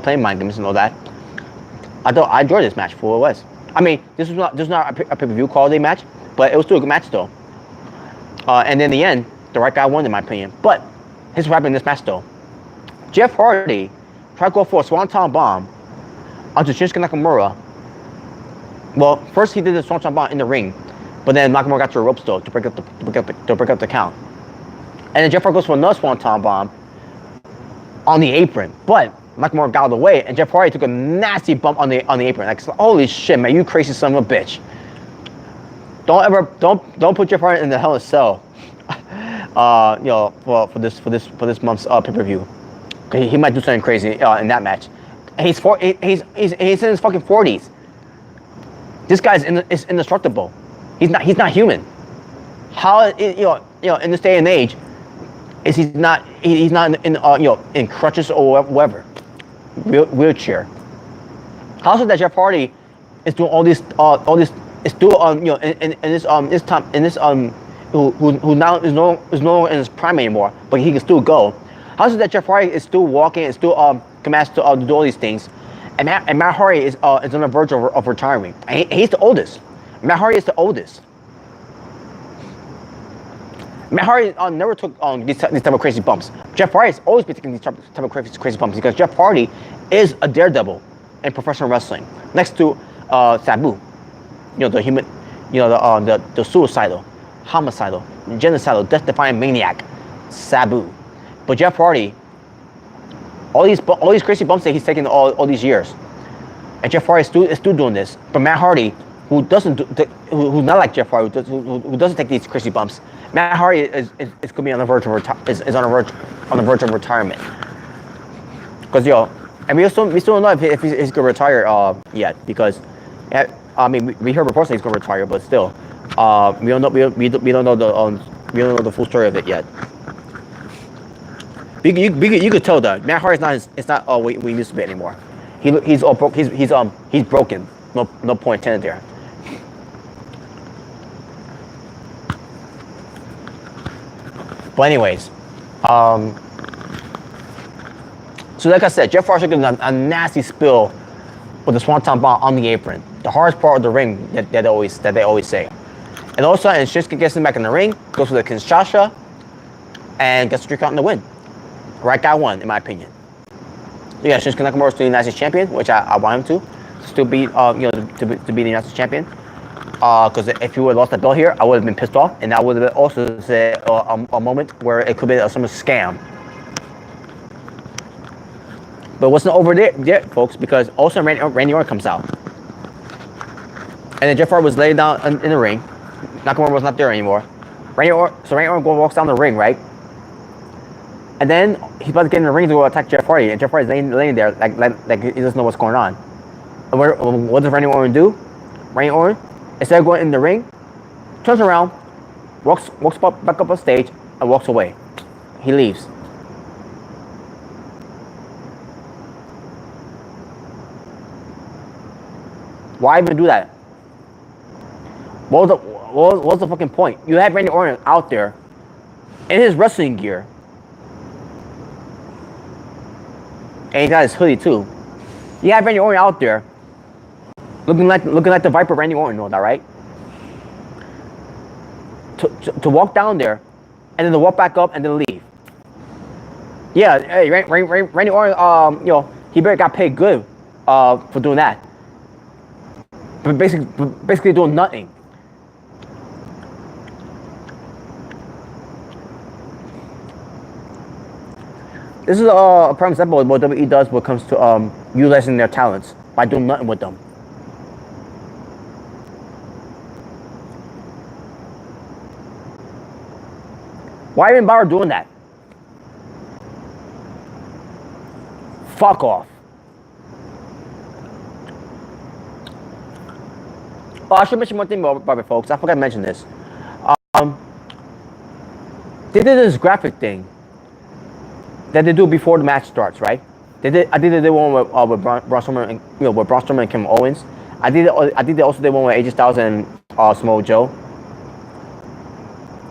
playing mind games and all that. I enjoyed this match for what it was. I mean, this was not a pay-per-view quality match, but it was still a good match though. And in the end, the right guy won, in my opinion. But here's what happened in this match though. Jeff Hardy tried to go for a Swanton Bomb onto Shinsuke Nakamura. Well, first he did the Swanton Bomb in the ring, but then Nakamura got to the ropes though to break up the count. And then Jeff Hardy goes for another Swanton Bomb on the apron, but Nakamura got out of the way, and Jeff Hardy took a nasty bump on the apron. Like, holy shit, man, you crazy son of a bitch! Don't put Jeff Hardy in the Hell in a Cell. For this month's pay-per-view. He might do something crazy in that match. And he's in his fucking 40s. This guy's is indestructible. He's not human. How in this day and age is he's not in crutches or whatever, wheelchair? How is it that Jeff Hardy is doing all this is still who now is no longer in his prime anymore, but he can still go? How is it that Jeff Hardy is still walking and still commands to do all these things, and Matt Hardy is on the verge of retiring? And he's the oldest. Matt Hardy is the oldest. Matt Hardy never took these type of crazy bumps. Jeff Hardy has always been taking these type of crazy bumps, because Jeff Hardy is a daredevil in professional wrestling, next to Sabu, the human, the suicidal, homicidal, genocidal, death-defying maniac, Sabu. But Jeff Hardy, all these crazy bumps that he's taken all these years, and Jeff Hardy is still doing this. But Matt Hardy, who's not like Jeff Hardy, who doesn't take these crazy bumps, Matt Hardy is going to be on the verge of retirement. Because and we still don't know if he's going to retire yet, because I mean we heard reports that he's going to retire, but still we don't know the full story of it yet. You could tell that Matt Hardy's not what we used to be anymore. He's all broke. He's broken. No point intended there. But anyways, So like I said, Jeff Hardy got a nasty spill with the Swanton Bomb on the apron. The hardest part of the ring that they always say. And all of a sudden, Shinsuke gets him back in the ring, goes for the Kinshasa, and gets the 3 count in the win. Right guy won, in my opinion. Yeah, Shinsuke Nakamura is the United States champion, which I want him to still be, to be the United States champion. Because if he would have lost the belt here, I would have been pissed off, and that would have also said a moment where it could be some scam. But it wasn't over there yet, folks, because also Randy Orton comes out. And then Jeff Hardy was laying down in the ring. Nakamura was not there anymore. Randy Orton walks down the ring, right? And then he's about to get in the ring to go attack Jeff Hardy. And Jeff Hardy's laying there like he doesn't know what's going on. And what does Randy Orton do? Randy Orton, instead of going in the ring, turns around, walks back up on stage, and walks away. He leaves. Why even do that? What was the fucking point? You had Randy Orton out there in his wrestling gear. And he got his hoodie too. You had Randy Orton out there looking like the Viper Randy Orton, know that, right? To walk down there and then to walk back up and then leave. Yeah, hey, Randy Orton, he better got paid good for doing that. But basically doing nothing. This is a prime example of what WWE does when it comes to utilizing their talents by doing nothing with them. Why even bother doing that? Fuck off. Oh, I should mention one thing about it, folks. I forgot to mention this. They did this graphic thing that they do before the match starts, right? I did the one with Braun Strowman and with Braun Strowman and Kevin Owens. I did also the one with AJ Styles and Samoa Joe.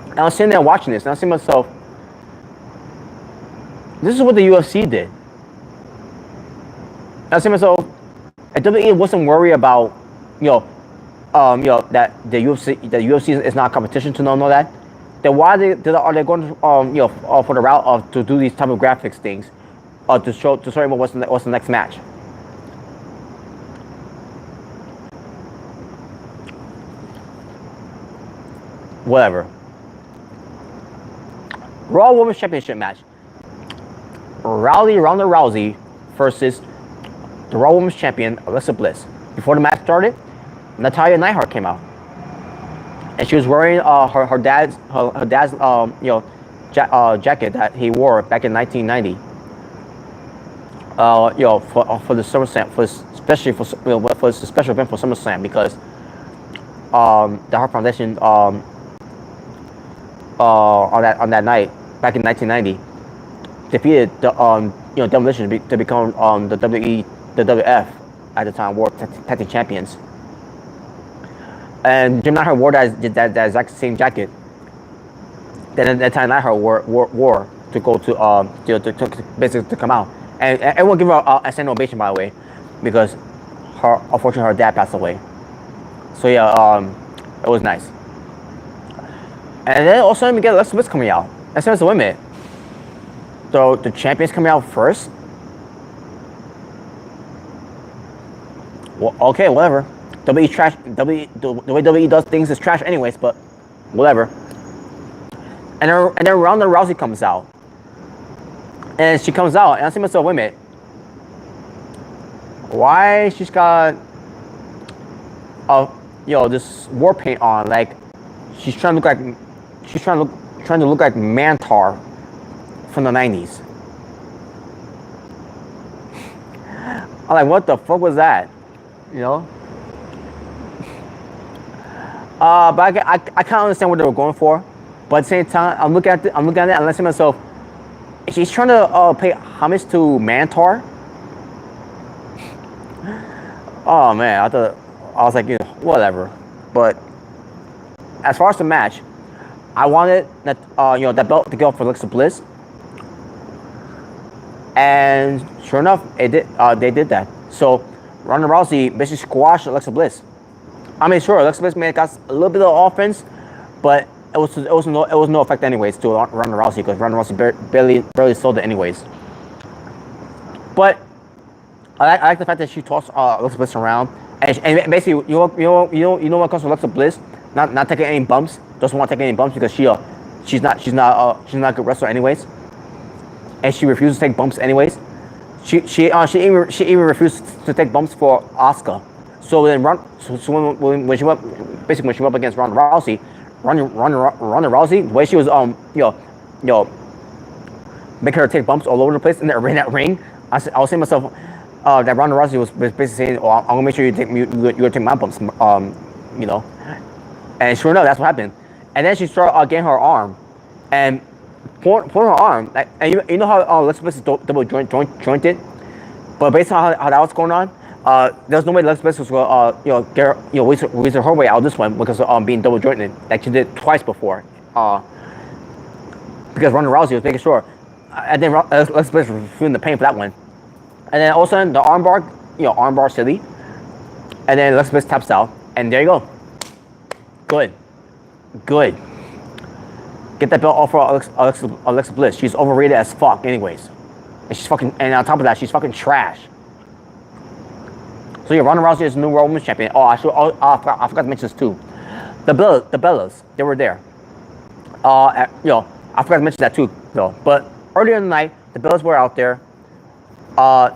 And I was sitting there watching this, and I was saying to myself, this is what the UFC did. And I was saying to myself, if WWE wasn't worried about, that the UFC is not a competition to know that, then why are they going for the route of to do these type of graphics things, to show everyone what's the next match? Whatever. Raw Women's Championship match. Ronda Rousey versus the Raw Women's Champion Alexa Bliss. Before the match started, Natalya Neidhart came out, and she was wearing her dad's jacket that he wore back in 1990. For the SummerSlam, especially for the special event for SummerSlam, because the Hart Foundation on that night back in 1990 defeated the Demolition to become the WWF at the time World Tag Team Champions. And Jim Neidhart wore that exact same jacket that Natalya Neidhart wore to go to basically to come out. And everyone give her a standing ovation, by the way, because unfortunately her dad passed away. So yeah, it was nice. And then also we get Alexa Bliss coming out. And so wait a minute. So the champions coming out first? Well, okay, whatever. WWE trash. The way WWE does things is trash, anyways. But whatever. And then Ronda Rousey comes out, and she comes out, and I see myself, wait a minute. Why she's got this war paint on? Like she's trying to look like Mantar from the 90s. I'm like, what the fuck was that? But I kind of understand what they were going for. But at the same time, I'm looking at it and I say to myself, she's trying to pay homage to Mantar. Oh man, I was like, whatever. But as far as the match, I wanted that belt to go for Alexa Bliss. And sure enough, it did. They did that. So Ronda Rousey basically squashed Alexa Bliss. I mean, sure, Alexa Bliss may have got a little bit of offense, but it was no effect anyways to Ronda Rousey because Ronda Rousey barely sold it anyways. But I like the fact that she tossed Alexa Bliss around, and basically you know what comes to Alexa Bliss, not taking any bumps, doesn't want to take any bumps because she's not a good wrestler anyways, and she refuses to take bumps anyways. She even refused to take bumps for Asuka. So then when she went up against Ronda Rousey, Ronda Rousey, the way she was making her take bumps all over the place in that ring, I was saying to myself that Ronda Rousey was basically saying, "Oh, I'm gonna make sure you take my bumps," And sure enough, that's what happened. And then she started getting her arm, and pulling her arm. And you know how Alexa Bliss is double jointed, but based on how that was going on, there's no way Alexa Bliss was going weasel her way out of this one because of being double jointed, like she did twice before. Because Ronda Rousey was making sure, and then Alexa Bliss was feeling the pain for that one. And then all of a sudden the armbar silly, and then Alexa Bliss taps out, and there you go. Good. Get that belt off for Alexa Bliss. She's overrated as fuck, anyways. And on top of that, she's fucking trash. So yeah, Ronda Rousey is the new World Women's Champion. I forgot to mention this too. The Bellas, they were there. I forgot to mention that too, though. But earlier in the night, the Bellas were out there.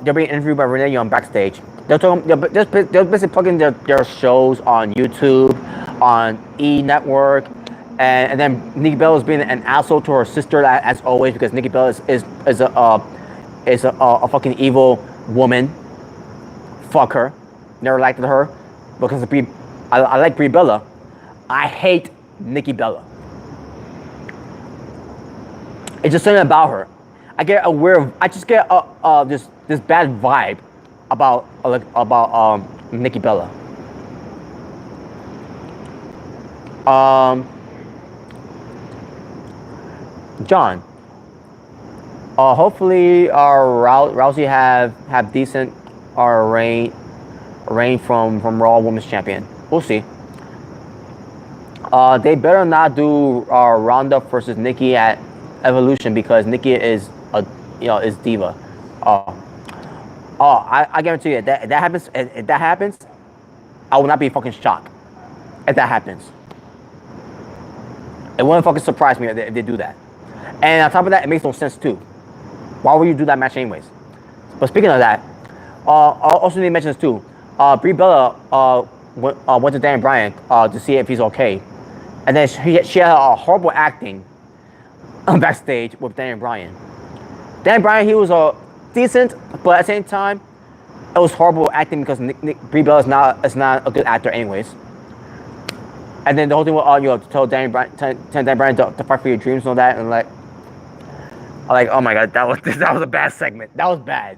They're being interviewed by Renee Young backstage. They're basically plugging their shows on YouTube, on E Network, and then Nikki Bella is being an asshole to her sister as always because Nikki Bella is a fucking evil woman. Fuck her. Never liked her because of I like Brie Bella. I hate Nikki Bella. It's just something about her. I just get this bad vibe about Nikki Bella. John. Hopefully Rousey have decent reign from Raw Women's Champion. We'll see. They better not do Ronda versus Nikki at Evolution because Nikki is is diva. I guarantee you if that happens, I will not be fucking shocked if that happens. It wouldn't fucking surprise me if they do that. And on top of that, it makes no sense too. Why would you do that match anyways? But speaking of that, also need to mention this too. Brie Bella went to Daniel Bryan to see if he's okay, and then she had a horrible acting backstage with Daniel Bryan. Daniel Bryan, he was decent, but at the same time, it was horrible acting because Brie Bella is not a good actor anyways. And then the whole thing was to tell Daniel Bryan to fight for your dreams and all that, and like oh my god, that was a bad segment. That was bad.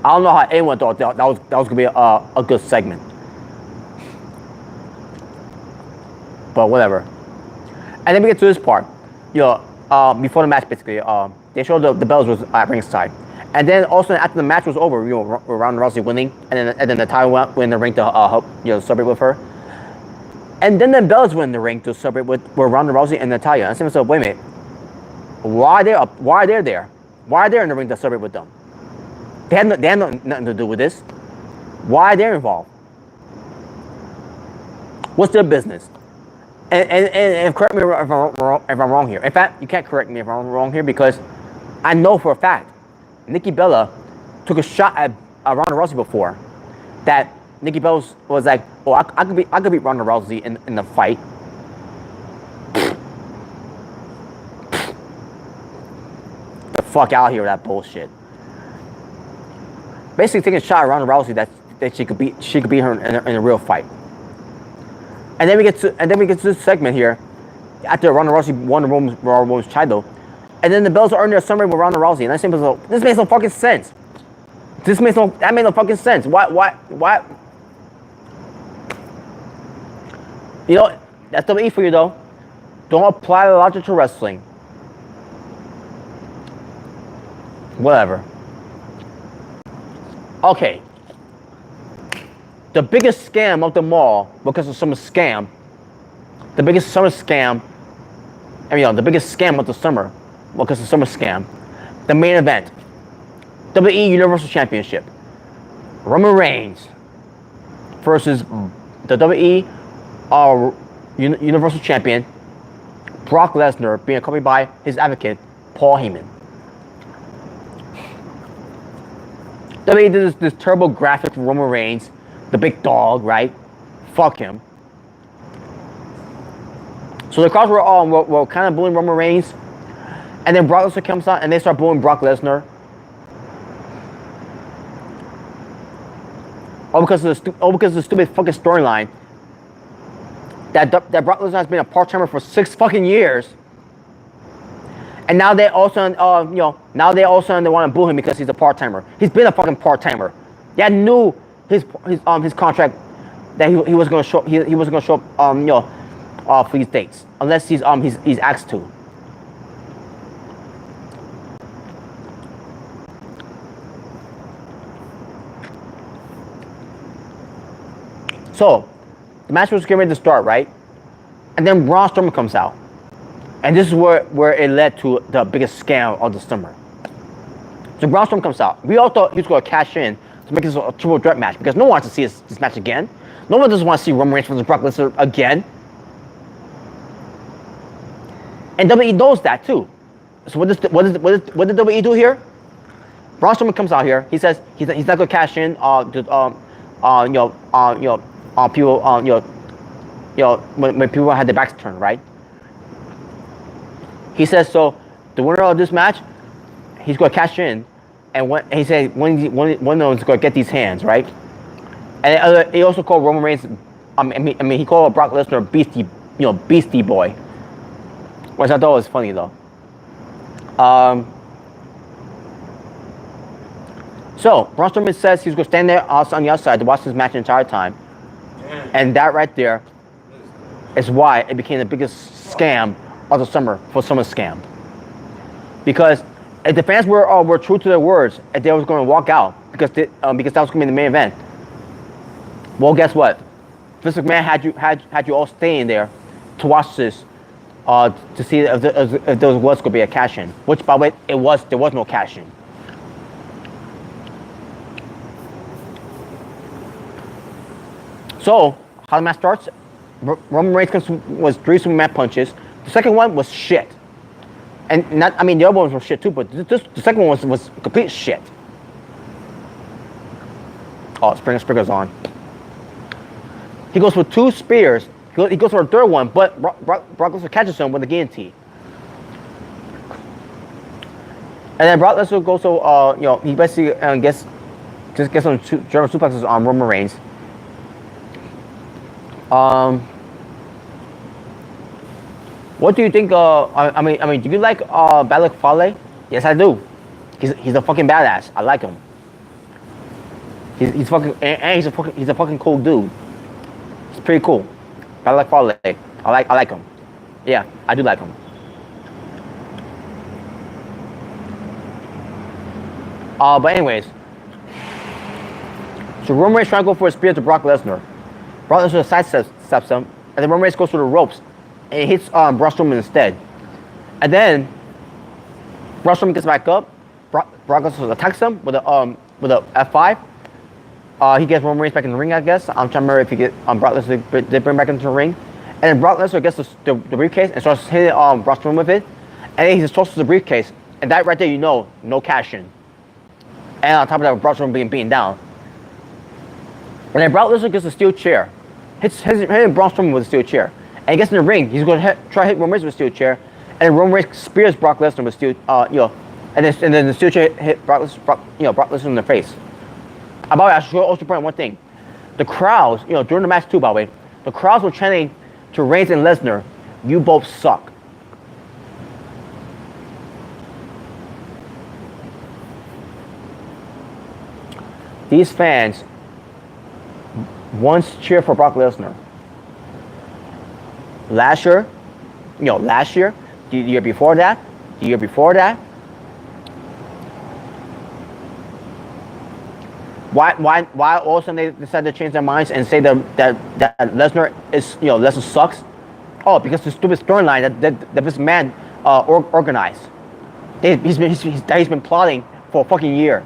I don't know how anyone thought that was gonna be a good segment, but whatever. And then we get to this part, before the match basically, they showed the bells was at ringside, and then also after the match was over, Ronda Rousey winning, and then Natalya went in the ring to help celebrate with her, and then the bells went in the ring to celebrate with Ronda Rousey and Natalya. And I said to myself, wait a minute, why are they there? Why are they in the ring to celebrate with them? They had nothing to do with this. Why are they involved? What's their business? And correct me if I'm wrong here. In fact, you can't correct me if I'm wrong here because I know for a fact Nikki Bella took a shot at Ronda Rousey before. That Nikki Bella was like, "Oh, I could beat Ronda Rousey in the fight." The fuck out of here with that bullshit. Basically taking a shot at Ronda Rousey that she could beat her in a real fight. And then we get to this segment here after Ronda Rousey won the Raw Women's title, and then the bells are earning their summary with Ronda Rousey, and I say, this makes no fucking sense. That made no fucking sense. Why? That's WWE for you though. Don't apply the logic to wrestling. Whatever. Okay. The biggest scam of them all, because of summer scam, the biggest summer scam, the biggest scam of the summer, because of summer scam, the main event, WWE Universal Championship, Roman Reigns versus the WWE Universal Champion, Brock Lesnar, being accompanied by his advocate, Paul Heyman. WWE did this terrible graphic for Roman Reigns, the big dog, right? Fuck him. So the crowds were kind of booing Roman Reigns, and then Brock Lesnar comes out and they start booing Brock Lesnar. All because of the stupid fucking storyline that Brock Lesnar has been a part-timer for 6 fucking years, and now they also they want to boo him because he's a part-timer. He's been a fucking part-timer. They knew his contract that he was going to show he was going to show up for these dates unless he's asked to. So the match was getting ready to start, right? And then Braun Strowman comes out, and this is where it led to the biggest scam of the summer. So Braun Strowman comes out. We all thought he was going to cash in to make this a triple threat match because no one wants to see this match again. No one doesn't want to see Roman Reigns versus Brock Lesnar again. And WWE knows that too. So what did WWE do here? Braun Strowman comes out here. He says he's not going to cash in people when people had their backs turned, right? He says so. The winner of this match, he's going to cash in, and he said one of them is going to get these hands, right? And he also called Roman Reigns. He called Brock Lesnar Beastie Boy, which I thought was funny though. So Braun Strowman says he's going to stand there on the outside to watch this match the entire time, and that right there is why it became the biggest scam of the summer for SummerSlam. Because if the fans were true to their words, and they was going to walk out because that was going to be the main event. Well, guess what? Vince McMahon had you all staying there to watch this, to see if there was going to be a cash in. Which, by the way, there was no cash in. So how the match starts? Roman Reigns was 3 Superman punches. The second one was shit. And the other ones were shit too, but the second one was complete shit. Oh, Springer's on. He goes for 2 spears. He goes for a third one, but Brock Lesnar catches him with a guillotine. And then Brock Lesnar goes to, he basically gets some German suplexes on Roman Reigns. What do you think? Do you like Balak Fale? Yes, I do. He's a fucking badass. I like him. He's a fucking cool dude. It's pretty cool. Balak Fale. I like him. Yeah, I do like him. But anyways, so Roman Reigns trying to go for a spear to Brock Lesnar. Brock Lesnar sidesteps him, and then Roman Reigns goes through the ropes, and he hits Braun Strowman instead. And then Braun Strowman gets back up. Brock Lesnar attacks him with a F5. He gets Roman Reigns back in the ring, I guess. I'm trying to remember if he get Brock Lesnar did bring back into the ring. And then Brock Lesnar gets the briefcase and starts hitting Braun Strowman with it. And then he just tosses the briefcase, and that right there, no cash in. And on top of that, Braun Strowman being beaten down. And then Brock Lesnar gets a steel chair. Hits Braun Strowman with a steel chair. And he gets in the ring. He's going to try to hit Roman Reigns with a steel chair. And then Roman Reigns spears Brock Lesnar with steel, and then the steel chair hit Brock Lesnar in the face. By the way, I should also point out one thing. The crowds, during the match too, by the way, the crowds were chanting to Reigns and Lesnar, "You both suck." These fans once cheered for Brock Lesnar. Last year, the year before that, Why all of a sudden they decided to change their minds and say that Lesnar is, Lesnar sucks? Oh, because the stupid storyline that this man organized. He's been plotting for a fucking year.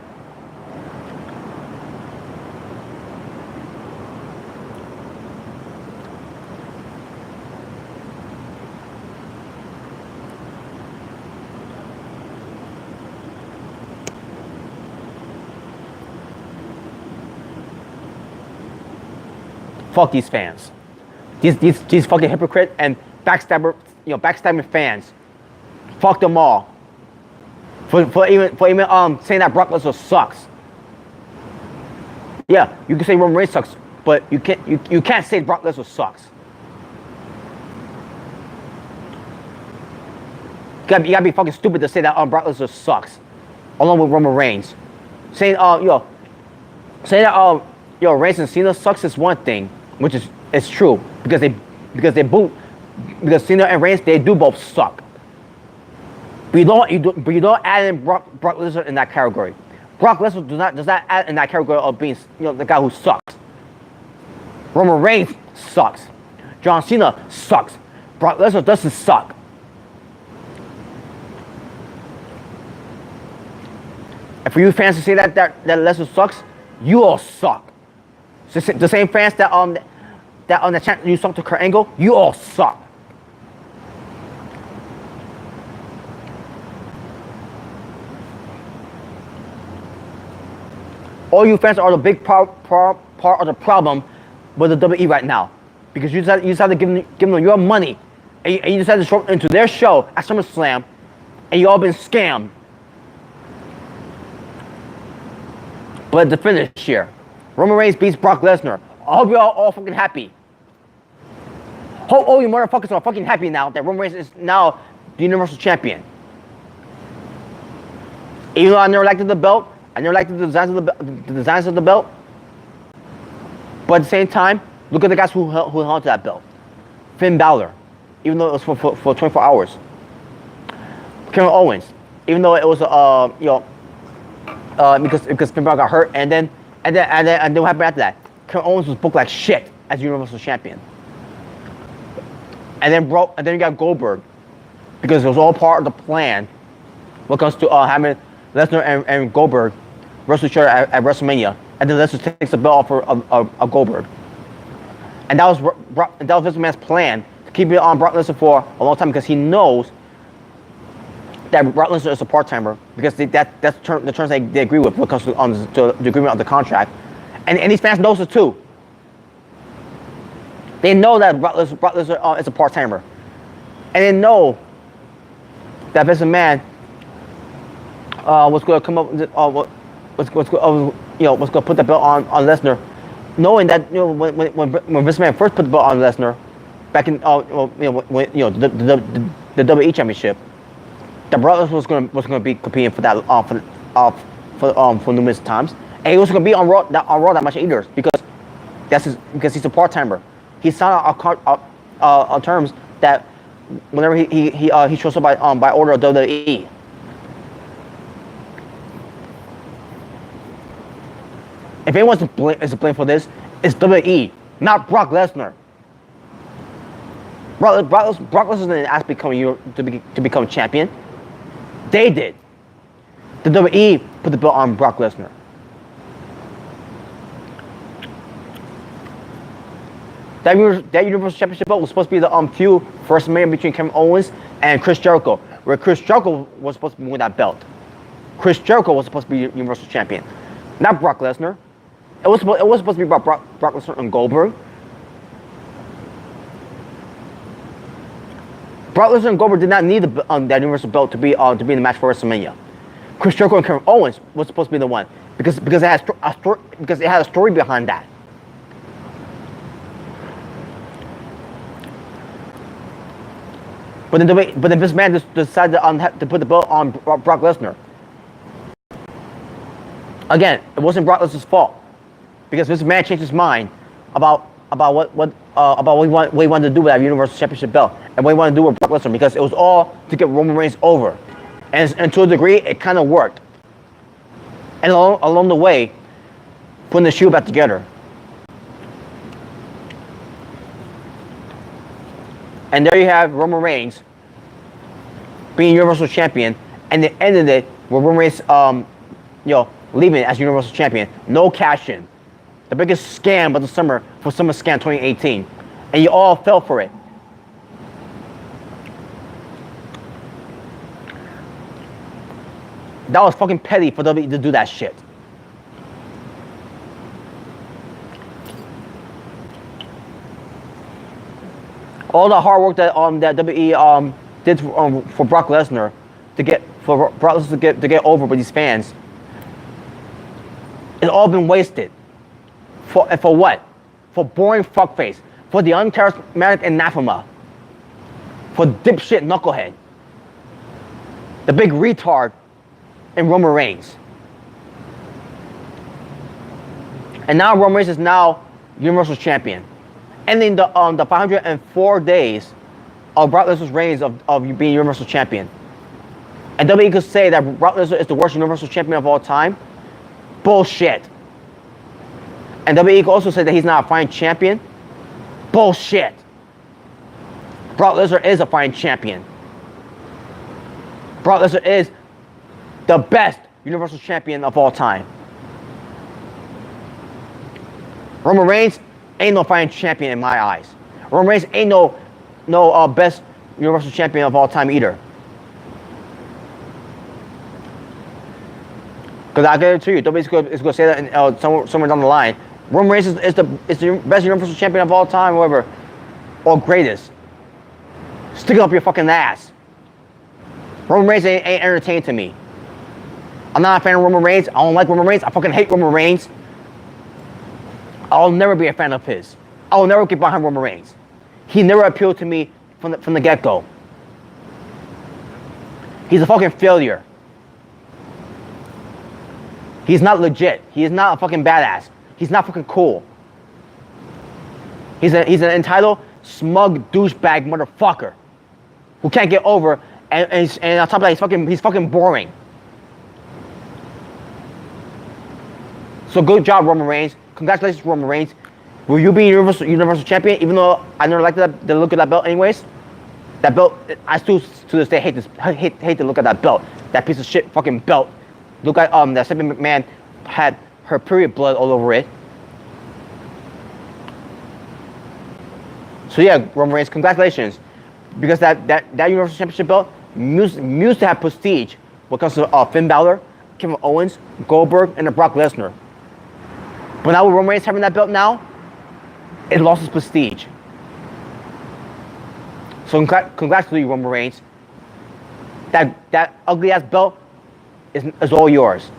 Fuck these fans. These fucking hypocrite and backstabbing fans. Fuck them all. For even saying that Brock Lesnar sucks. Yeah, you can say Roman Reigns sucks, but you can't say Brock Lesnar sucks. You gotta be fucking stupid to say that Brock Lesnar sucks, along with Roman Reigns. Saying that Reigns and Cena sucks is one thing, which is it's true because Cena and Reigns, they do both suck. But you don't add in Brock Lesnar in that category. Brock Lesnar does not add in that category of being the guy who sucks. Roman Reigns sucks. John Cena sucks. Brock Lesnar doesn't suck. And for you fans to say that Lesnar sucks, you all suck. So the same fans that on the channel you suck to Kurt Angle, you all suck. All you fans are the big part of the problem with the WWE right now, because you just have to give them your money, and you just have to show into their show at SummerSlam, and you all been scammed. But the finish here, Roman Reigns beats Brock Lesnar. I hope you're all fucking happy. Hope all you motherfuckers are fucking happy now that Roman Reigns is now the Universal Champion. Even though I never liked the belt, I never liked the designs of the belt. But at the same time, look at the guys who held on to that belt. Finn Balor, even though it was for 24 hours. Kevin Owens, even though it was because Finn Balor got hurt, and then what happened after that? Kevin Owens was booked like shit as Universal Champion. And then you got Goldberg, because it was all part of the plan when it comes to having Lesnar and Goldberg wrestle each other at WrestleMania, and then Lesnar takes the belt off of Goldberg. And that was Vince McMahon's plan, to keep it on Brock Lesnar for a long time, because he knows that Brock Lesnar is a part-timer, because that's the terms they agree with when it comes to the agreement of the contract. And these fans knows it too. They know that Brock Lesnar is a part-timer. And they know that Vince McMahon was going to come up with was going to put the belt on Lesnar, knowing that when Vince McMahon first put the belt on Lesnar back in the WWE Championship, that Brock Lesnar was going to be competing for that for numerous times, and he was going to be on Raw that much either, because he's a part-timer. He signed on terms that whenever he shows up by order of WWE. If anyone is to blame for this, it's WWE, not Brock Lesnar. Brock Lesnar didn't ask to become champion. They did. The WWE put the belt on Brock Lesnar. That Universal Championship belt was supposed to be the feud for WrestleMania between Kevin Owens and Chris Jericho, where Chris Jericho was supposed to win that belt. Chris Jericho was supposed to be Universal Champion, not Brock Lesnar. It was supposed to be about Brock Lesnar and Goldberg. Brock Lesnar and Goldberg did not need that Universal belt to be in the match for WrestleMania. Chris Jericho and Kevin Owens was supposed to be the one because it had a story behind that. But then this man just decided to put the belt on Brock Lesnar. Again, it wasn't Brock Lesnar's fault, because this man changed his mind about what he wanted to do with that Universal Championship belt and what he wanted to do with Brock Lesnar, because it was all to get Roman Reigns over, and to a degree, it kind of worked. And along the way, putting the shoe back together. And there you have Roman Reigns being Universal Champion, and they ended it with Roman Reigns, leaving as Universal Champion. No cash in. The biggest scam of the summer for SummerSlam 2018. And you all fell for it. That was fucking petty for WWE to do that shit. All the hard work that WWE did for Brock Lesnar to get over with these fans, it's all been wasted. For what? For boring fuckface. For the uncharismatic anathema. For dipshit knucklehead. The big retard in Roman Reigns. And now Roman Reigns is now Universal Champion. Ending the 504 days of Brock Lesnar's reigns of being Universal Champion. And WWE could say that Brock Lesnar is the worst Universal Champion of all time. Bullshit. And WWE could also say that he's not a fine champion. Bullshit. Brock Lesnar is a fine champion. Brock Lesnar is the best Universal Champion of all time. Roman Reigns ain't no fine champion in my eyes. Roman Reigns ain't no best Universal Champion of all time either. Because I guarantee you, WWE is going to say that somewhere down the line. Roman Reigns is the best Universal Champion of all time, however, or greatest. Stick it up your fucking ass. Roman Reigns ain't entertaining to me. I'm not a fan of Roman Reigns. I don't like Roman Reigns. I fucking hate Roman Reigns. I'll never be a fan of his. I will never get behind Roman Reigns. He never appealed to me from the get-go. He's a fucking failure. He's not legit. He is not a fucking badass. He's not fucking cool. He's an entitled, smug douchebag motherfucker who can't get over, and on top of that, he's fucking boring. So good job, Roman Reigns. Congratulations, Roman Reigns. Will you be Universal Champion? Even though I never liked the look of that belt, anyways. That belt, I still to this day hate the look of that belt. That piece of shit fucking belt. Look at that Stephanie McMahon had her period blood all over it. So yeah, Roman Reigns, congratulations, because that Universal Championship belt used to have prestige when it comes to Finn Balor, Kevin Owens, Goldberg, and Brock Lesnar. But now with Roman Reigns having that belt now, it lost its prestige. So congrats to you, Roman Reigns. That ugly ass belt is all yours.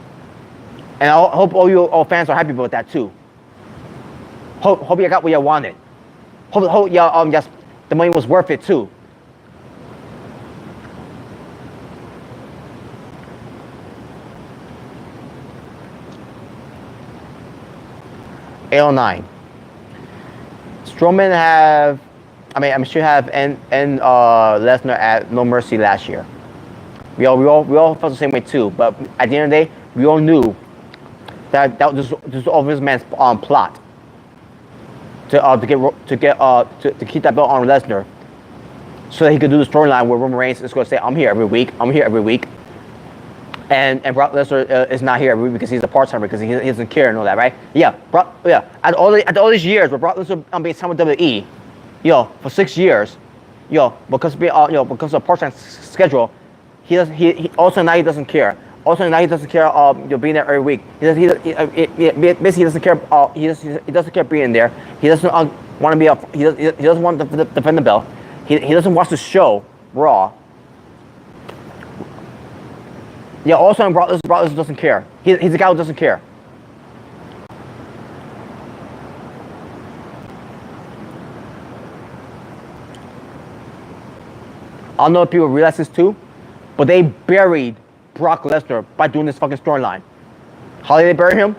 And I hope all fans are happy about that too. Hope you got what you wanted. Hope y'all just the money was worth it too. AL9. Strowman I'm sure have end Lesnar at No Mercy last year. We all felt the same way too. But at the end of the day, we all knew that this was all this man's plot to keep that belt on Lesnar, so that he could do the storyline where Roman Reigns is going to say, "I'm here every week. I'm here every week." And Brock Lesnar is not here every week because he's a part-timer, because he doesn't care and all that, right? Yeah, At all these years where Brock Lesnar being signed with WWE, for 6 years, because of a part-time schedule, he doesn't care. Also now he doesn't care being there every week. Basically he doesn't care. He doesn't care being there. He doesn't want to be up. He doesn't want to defend the belt. He doesn't watch the show Raw. Yeah. Also, Brock Lesnar doesn't care. He's a guy who doesn't care. I don't know if people realize this too, but they buried Brock Lesnar by doing this fucking storyline. How did they bury him?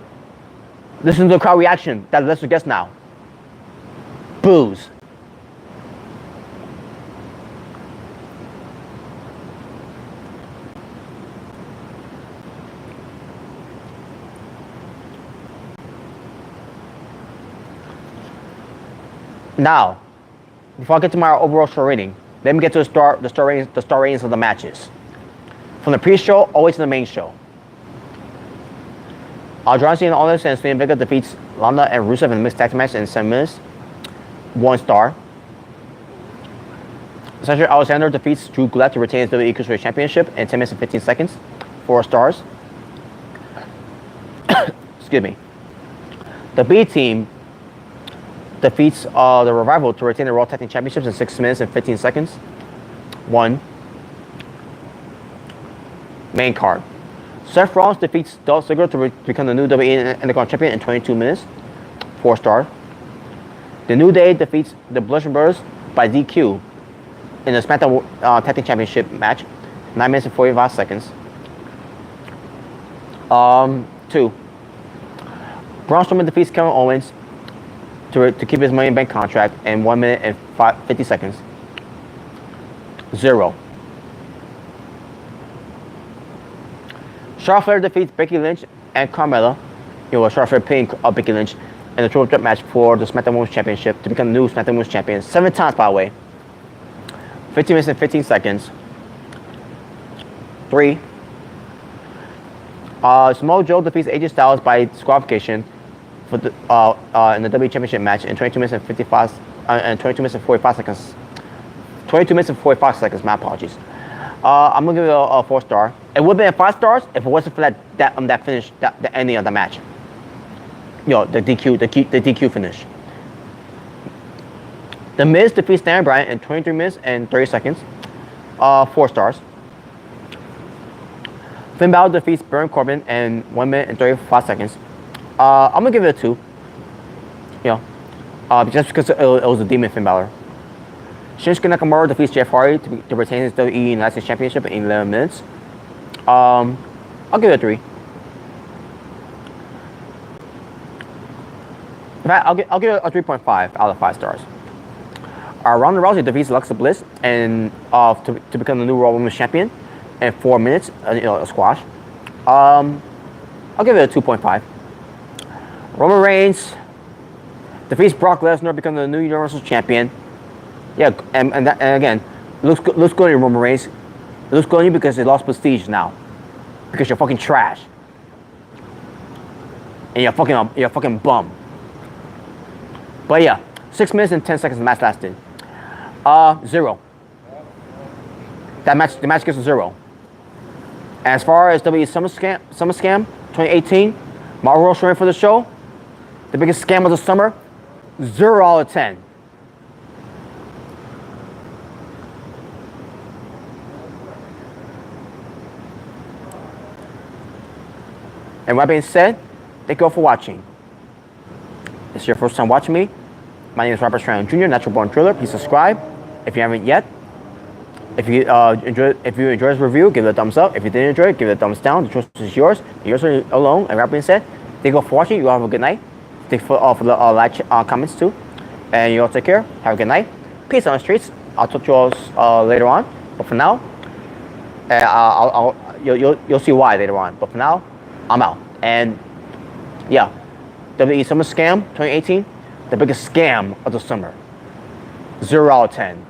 Listen to the crowd reaction that Lesnar gets now. Boos. Now, before I get to my overall star rating, let me get to the star ratings of the matches. From the pre-show all the way to the main show. John Cena and Selena Vega defeats Lana and Rusev in a mixed tag team match in 7 minutes. 1 star. Cedric Alexander defeats Drew Gulak to retain his WWE Cruiserweight Championship in 10 minutes and 15 seconds. 4 stars. Excuse me. The B team defeats the Revival to retain the Raw Tag Team Championships in 6 minutes and 15 seconds. 1. Main card. Seth Rollins defeats Dolph Ziggler to become the new WWE Intercontinental Champion in 22 minutes. 4 star. The New Day defeats the Bludgeon Brothers by DQ in the SmackDown Tag Team Championship match. 9 minutes and 45 seconds. 2. Braun Strowman defeats Kevin Owens to keep his Money in the Bank contract in 1 minute and 50 seconds. 0. Charlotte Flair defeats Becky Lynch and Carmella. Charlotte Flair pinning Becky Lynch in the triple threat match for the SmackDown Women's Championship to become the new SmackDown Women's Champion 7 times, by the way. 15 minutes and 15 seconds. 3. Samoa Joe defeats AJ Styles by disqualification for the in the WWE Championship match in 22 minutes and 55 and 22 minutes and 45 seconds. 22 minutes and 45 seconds. My apologies. I'm gonna give it a 4 star. It would have been 5 stars if it wasn't for that finish, the ending of the match. The DQ finish. The Miz defeats Daniel Bryan in 23 minutes and 30 seconds. 4 stars. Finn Balor defeats Baron Corbin in 1 minute and 35 seconds. I'm gonna give it a 2. Just because it was a demon Finn Balor. Shinsuke Nakamura defeats Jeff Hardy to retain his WWE United States Championship in 11 minutes. I'll give it a 3. In fact, I'll give it a 3.5 out of 5 stars. Ronda Rousey defeats Alexa Bliss and to become the new Raw Women's Champion in 4 minutes. A squash. I'll give it a 2.5. Roman Reigns defeats Brock Lesnar to become the new Universal Champion. Yeah, and again, looks good on you, Roman Reigns. It looks good on you because they lost prestige now. Because you're fucking trash. And you're a fucking bum. But yeah, 6 minutes and 10 seconds the match lasted. 0. The match gets a 0. As far as WWE SummerSlam 2018, my overall story for the show, the biggest scam of the summer, 0 out of 10. And with that being said, thank you all for watching. If it's your first time watching me, my name is Robert Serrano Jr., Natural Born Driller. Please subscribe if you haven't yet. If you enjoyed this review, give it a thumbs up. If you didn't enjoy it, give it a thumbs down. The choice is yours. Yours alone. And with that being said, thank you all for watching. You all have a good night. Thank you for the like comments too. And you all take care. Have a good night. Peace on the streets. I'll talk to you all later on. But for now, you'll see why later on. But for now, I'm out. And yeah, WWE SummerSlam 2018, the biggest scam of the summer. 0 out of 10.